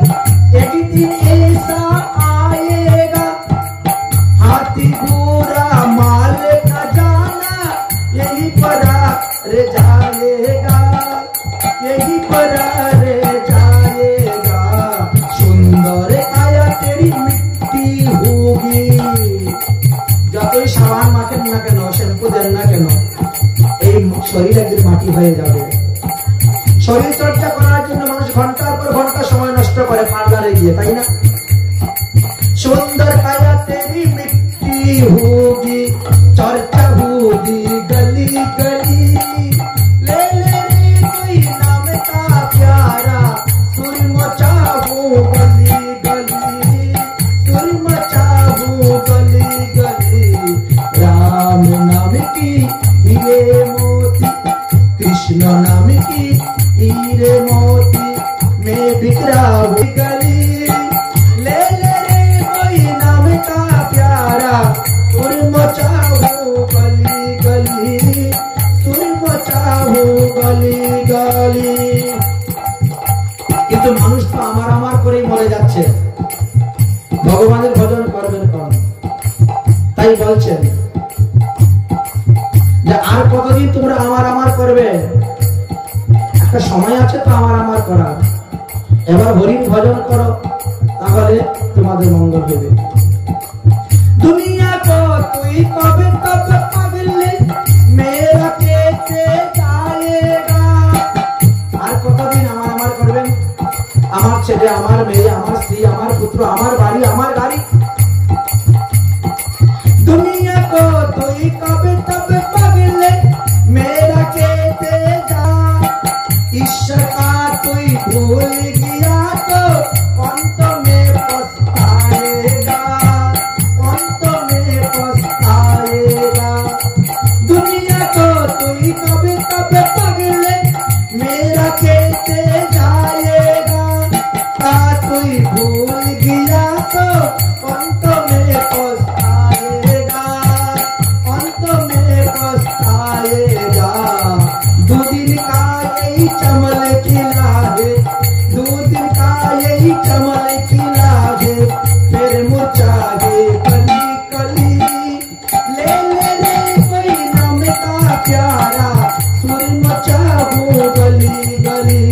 एक दिन ऐसा आएगा, हाथी घोड़ा माल खजाना यहीं पर रे जाएगा, यहीं पर रे जाएगा। सुंदर काया तेरी मिट्टी होगी, যতই সাবান মাখেন না কেন, শ্যাম্পু দেন না কেন, এই শরীর একদিন মাটি হয়ে যাবে। শরীর চর্চা করার জন্য মানুষ ঘন্টার পর ঘন্টা সময় নষ্ট করে পার্লারে গিয়ে, তাই না? সুন্দর কায়া তেরি মিট্টি হোগি, চর্চা হোগি গলি গলি, ले ले रे कोई नाम का प्यारा, सुर मचाहू गली गली, सुर मचाहू गली गली। राम नाम की हीरे मोती, कृष्ण नाम की हीरे मोती में बिखरा हुई गली, ले ले रे कोई नाम का प्यारा, सुर मचाओ गली गली, सुर मचाओ गली गली। কিন্তু মানুষ তো আমার আমার করেই মরে যাচ্ছে, ভগবানের ভজন করবেন কম। তাই বলছেন যে আর কতদিন তোমরা আমার আমার করবে, একটা সময় আছে তো আমার আমার করার। এবার হরির ভজন করো, তাহলে তোমাদের মঙ্গল হবে। দুনিয়া কো তুই কবে তব পাগলে মেরা কেতে যায়েগা। আর কতদিন আমার আমার করবেন, আমার ছেলে, আমার মেয়ে, আমার স্ত্রী, আমার পুত্র, আমার বাড়ি, আমার গাড়ি। दुनिया को तुई कभी तब पगले मेरा कहते जा, ईश्वर का तुई भूल गया तो अंत में पछताएगा, अंत में पछताएगा। दुनिया को तुई कभी तब पगले मेरा कहते जाएगा, का तुई भूल गया तो अंत में पछताएगा, अंत में पछताएगा। दो दिन का यही चमल खिला है, दो दिन का यही चमल खिला है, फिर मुरझाए कली कली। ले ले रे कोई नाम का प्यारा, सुर मचाओ गली गली,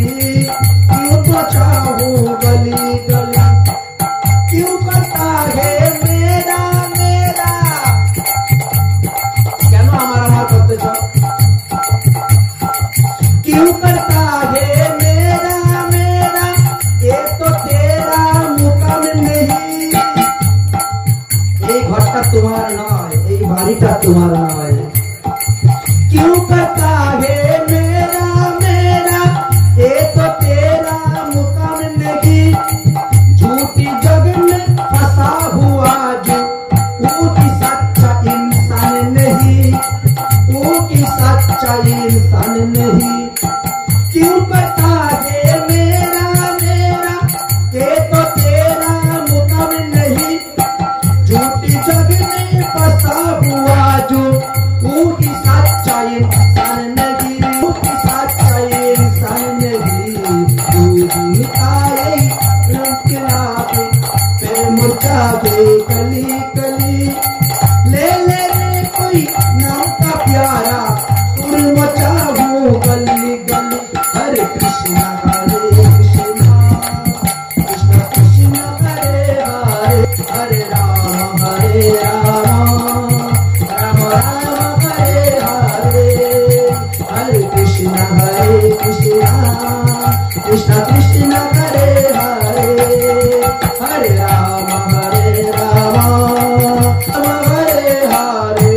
क्यों मचाओ गली गली, क्यों करता है मेरा मेरा। কেন আমার আমার করতেছ, क्यों करता है मेरा मेरा, ये तो तेरा मुकाम नहीं। এই ঘরটা তোমার নয়, এই বাড়িটা তোমার নয়। क्यों करता है मेरा मेरा, ये तो तेरा मुकाम नहीं। झूठी जग में फंसा हुआ जो वो की सच्चा इंसान नहीं, वो की सच्चा इंसान नहीं। क्यों करता है मेरा मेरा, ये तो तेरा मुकाम नहीं। झूठी जग में फंसा हुआ जो वो की सच्चा इंसान नहीं, वो की सच्चा इंसान नहीं। तू दिखाए रुकलावे फिर मुरझावे कली कली। ले ले रे कोई नाम का प्यारा, सुर मचाओ गली गली। हरे कृष्णा कृष्णा कृष्णा हरे हरे, हरे राम राम राम हरे हरे, हरे कृष्णा कृष्णा कृष्णा हरे हरे, हरे राम हरे हरे।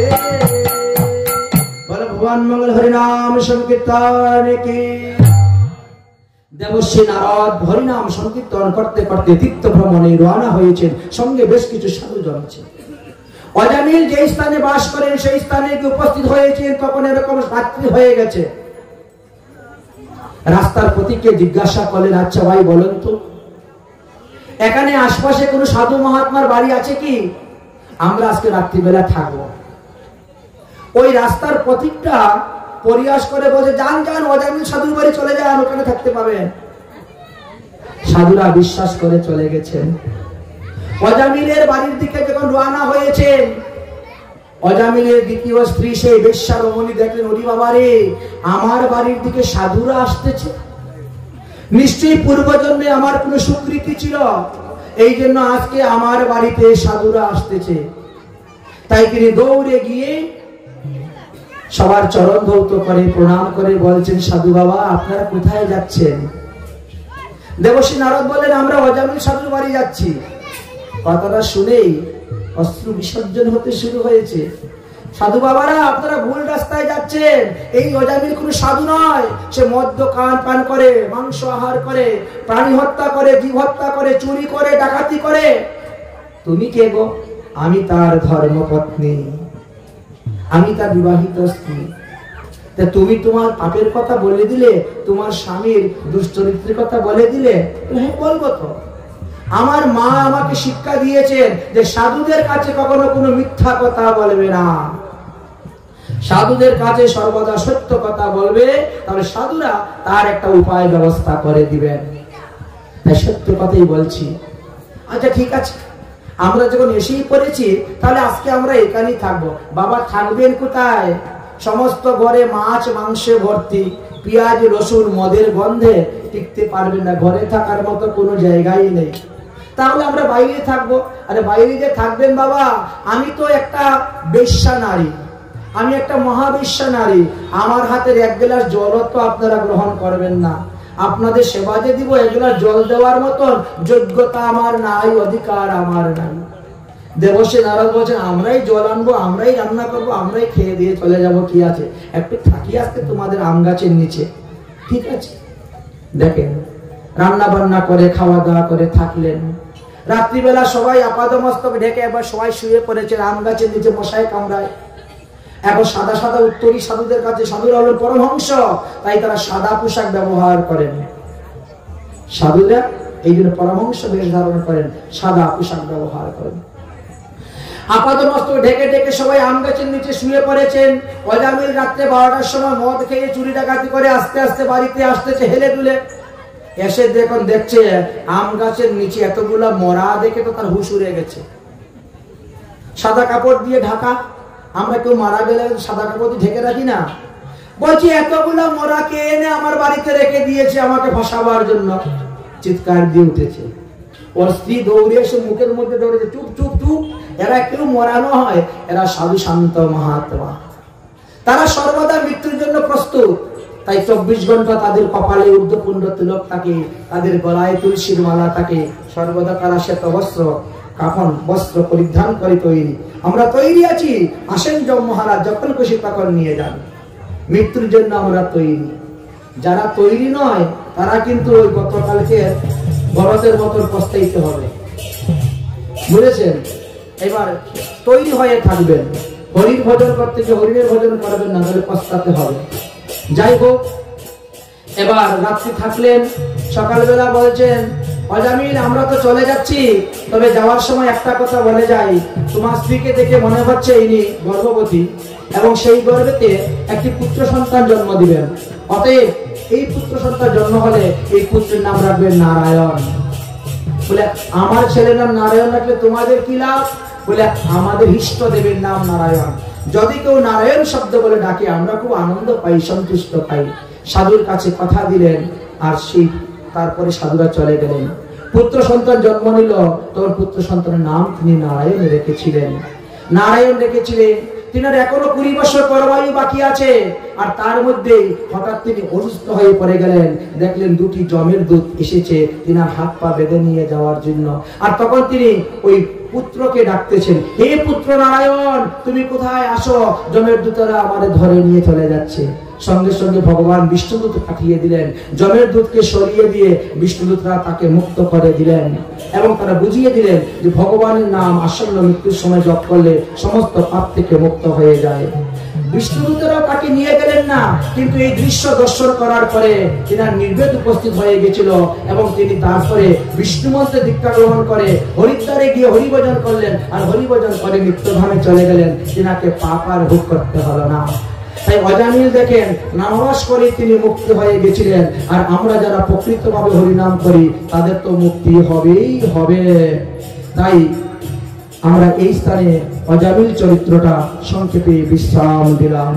बोलो भगवान मंगल हरिनाम संकीर्तन की। দেবশ্রী নারদ হরিনাম সংকীর্তন করতে করতে তীর্থ ভ্রমণে রওনা হয়েছেন, সঙ্গে বেশ কিছু সাধুজন আছে। অজামিল যে স্থানে বাস করেন সেই স্থানে উপস্থিত হয়েছেন, তখন এরকম রাত্রি হয়ে গেছে। রাস্তার পথিককে জিজ্ঞাসা করলেন, আচ্ছা ভাই বলেন তো এখানে আশপাশে কোনো সাধু মহাত্মার বাড়ি আছে কি, আমরা আজকে রাত্রিবেলা থাকবো। ওই রাস্তার পথিকটা পরিহাস করে বলছে, যান যান অজামিল সাধুর বাড়ি চলে যান, ওখানে থাকতে পাবেন। সাধুরা বিশ্বাস করে চলে গেছেন। অজামিলের বাড়ির দিকে যখন রওনা হয়েছেন, অজামিলের দ্বিতীয় স্ত্রী সেই বেশ্যা রমণী দেখলেন, ওরে বাবা রে, আমার বাড়ির দিকে সাধুরা আসতেছে, নিশ্চয়ই পূর্বজন্মে আমার কোনো সুকৃতি ছিল, এই জন্য আজকে আমার বাড়িতে সাধুরা আসতেছে। তাই তিনি দৌড়ে গিয়ে সবার চরণ ধৌত করে প্রণাম করে বলছেন, সাধু বাবা আপনারা কোথায় যাচ্ছেন? দেবশ্রী নারদ বললেন, আমরা অজামিল সাধুর বাড়ি যাচ্ছি। কথাটা শুনেই অশ্রু বিসর্জন হতে শুরু হয়েছে। সাধু বাবারা আপনারা ভুল রাস্তায় যাচ্ছেন, এই অজামিল কোনো সাধু নয়, সে মদ্য পান করে, মাংস আহার করে, প্রাণী হত্যা করে, জীব হত্যা করে, চুরি করে, ডাকাতি করে। তুমি কে গো? আমি তার ধর্মপত্নী, আমি তার বিবাহিত স্ত্রী। তুমি তোমার পাপের কথা বলে দিলে, তোমার স্বামীর দুশ্চরিত্রের কথা বলে দিলে। হ্যাঁ বলবো তো। আমার মা আমাকে শিক্ষা দিয়েছেন যে সাধুদের কাছে কখনো কোনো মিথ্যা কথা বলবে না, সাধুদের কাছে সর্বদা সত্য কথা বলবে, তাহলে সাধুরা তার একটা উপায় ব্যবস্থা করে দিবেন। তাই সত্য কথাই বলছি। আচ্ছা ঠিক আছে, আমরা যখন এসেই পড়েছি তাহলে আজকে আমরা এখানেই থাকবো। বাবা থাকবেন কোথায়? সমস্ত ঘরে মাছ মাংসে ভর্তি, পেঁয়াজ রসুন মদের গন্ধে টিকতে পারবেন না, ঘরে থাকার মতো কোনো জায়গাই নেই। তাহলে আমরা বাইরে থাকবো। আরে বাইরে যে থাকবেন বাবা, আমি তো একটা বেশ্যা নারী, আমি একটা মহাবেশ্যা নারী, আমার হাতের এক গ্লাস জলও তো আপনারা গ্রহণ করবেন না। আপনাদের সেবা যে দিব, এক গ্লাস জল দেওয়ার মতন যোগ্যতা আমার নাই, অধিকার আমার নাই। দেবশ্রী নারদ বলছেন আমরাই জল আনবো, আমরাই রান্না করবো, আমরাই খেয়ে দিয়ে চলে যাব, কি আছে, একটু থাকি আজকে তোমাদের আম গাছের নিচে, ঠিক আছে। দেখেন রান্না বান্না করে খাওয়া দাওয়া করে থাকলেন, রাত্রিবেলা সবাই আপাদমস্তক ঢেকে এবার সবাই শুয়ে পড়েছে আম গাছের নিচে, মশায় কামড়ায়। এখন সাদা সাদা উত্তরী সাধুদের কাছে, সাধুরা হলেন পরমহংস, তাই তারা সাদা পোশাক ব্যবহার করেন। সাধুরা এই জন্য পরমহংস বেশ ধারণ করেন, সাদা পোশাক ব্যবহার করেন। আপাদমস্তক ঢেকে ঢেকে সবাই আম গাছের নিচে শুয়ে পড়েছেন। অজামিল রাত্রে 12টার সময় মদ খেয়ে চুরি ডাকাতি করে আস্তে আস্তে বাড়িতে আসতেছে হেলে দুলে। এসে দেখছে আম গাছের নিচে এতগুলা মরা, দেখে তো তার হুশ উড়ে গেছে। সাদা কাপড় দিয়ে ঢাকা, আমরা কেউ মারা গেলে সাদা কাপড় দিয়ে ঢেকে রাখি না। বলছি এতগুলা মরা কে এনে আমার বাড়িতে রেখে দিয়েছে আমাকে ফাঁসাবার জন্য। চিৎকার দিয়ে উঠেছে। ওর স্ত্রী দৌড়ে এসে মুখের মধ্যে দৌড়েছে, চুপ চুপ চুপ, এরা কেউ মরানো হয়, এরা সাধু শান্ত মহাত্মা, তারা সর্বদা মৃত্যুর জন্য প্রস্তুত। তাই 24 ঘন্টা তাদের কপালে ঊর্ধ্বপুণ্ড তিলক থাকে, তাদের গলায় তুলসীর মালা থাকে, সর্বদা তারা শ্বেত বস্ত্র কাফন বস্ত্র পরিধান করে তৈরি। আমরা তৈরি আছি, আসেন যম মহারাজ যখন খুশি তখন নিয়ে যান। মৃত্যুর জন্য আমরা তৈরি। যারা তৈরি নয় তারা কিন্তু ওই গতকালকে ভরতের মতন পস্তাইতে হবে, বুঝেছেন? এবার তৈরি হয়ে থাকবেন। হরির ভজন করতে গিয়ে হরিণের ভজন করবেন না, তাহলে পস্তাতে হবে। যাই হোক, এবার রাত্রি থাকলেন। সকালবেলা বলছেন অজামিল আমরা তো চলে যাচ্ছি, তবে যাওয়ার সময় একটা কথা বলে যাই, তোমার স্ত্রীকে দেখে মনে হচ্ছে ইনি গর্ভবতী এবং সেই গর্ভেতে একটি পুত্র সন্তান জন্ম দিবেন। অতএব এই পুত্র সন্তান জন্ম হলে এই পুত্রের নাম রাখবেন নারায়ণ। বলে আমার ছেলের নাম নারায়ণ রাখলে তোমাদের কি লাভ? বলে আমাদের ইষ্ট দেবের নাম নারায়ণ। যদি কেউ নারায়ণ শব্দ বলে ডাকে আমরা খুব আনন্দ পাই, সন্তুষ্ট পাই। সাধুর কাছে কথা দিলেন আর সেই তারপরে সাধুরা চলে গেলেন। পুত্র সন্তান জন্ম নিল, তখন পুত্র সন্তানের নাম তিনি নারায়ণ রেখেছিলেন। নারায়ণ রেখেছিলেন। তিনার এখনো 20 বছর পরবায়ু বাকি আছে। আর তার মধ্যে হঠাৎ তিনি অসুস্থ হয়ে পড়ে গেলেন। দেখলেন 2টি জমের দুধ এসেছে তিনার হাত পা বেঁধে নিয়ে যাওয়ার জন্য। আর তখন তিনি ওই পুত্রকে ডাকতেছেন, হে পুত্র নারায়ণ তুমি কোথায়? আসো, জমের দূতরা আমারে ধরে নিয়ে চলে যাচ্ছে। সঙ্গে সঙ্গে ভগবান বিষ্ণুদূত পাঠিয়ে দিলেন। জমের দুধকে সরিয়ে দিয়ে বিষ্ণুদূতরা তাকে মুক্ত করে দিলেন এবং তারা বুঝিয়ে দিলেন যে ভগবানের নাম আসন্ন মৃত্যুর সময় জপ করলে সমস্ত পাপ থেকে মুক্ত হয়ে যায়। বিষ্ণুদূতরা তাকে নিয়ে গেলেন না, কিন্তু এই দৃশ্য দর্শন করার পরে তিনার নির্বেদ উপস্থিত হয়ে গেছিল এবং তিনি তারপরে বিষ্ণু মন্ত্রে দীক্ষা গ্রহণ করে হরিদ্বারে গিয়ে হরিভজন করলেন আর হরিভজন করে নিত্যধামে চলে গেলেন। তিনাকে পাপ আর ভোগ করতে হলো না। তাই অজামিল দেখেন নামাজ করে তিনি মুক্ত হয়ে গেছিলেন। আর আমরা যারা প্রকৃতভাবে হরিনাম করি তাদের তো মুক্তি হবেই হবে। তাই আমরা এই স্থানে অজামিল চরিত্রটা সংক্ষেপে বিশ্রাম দিলাম।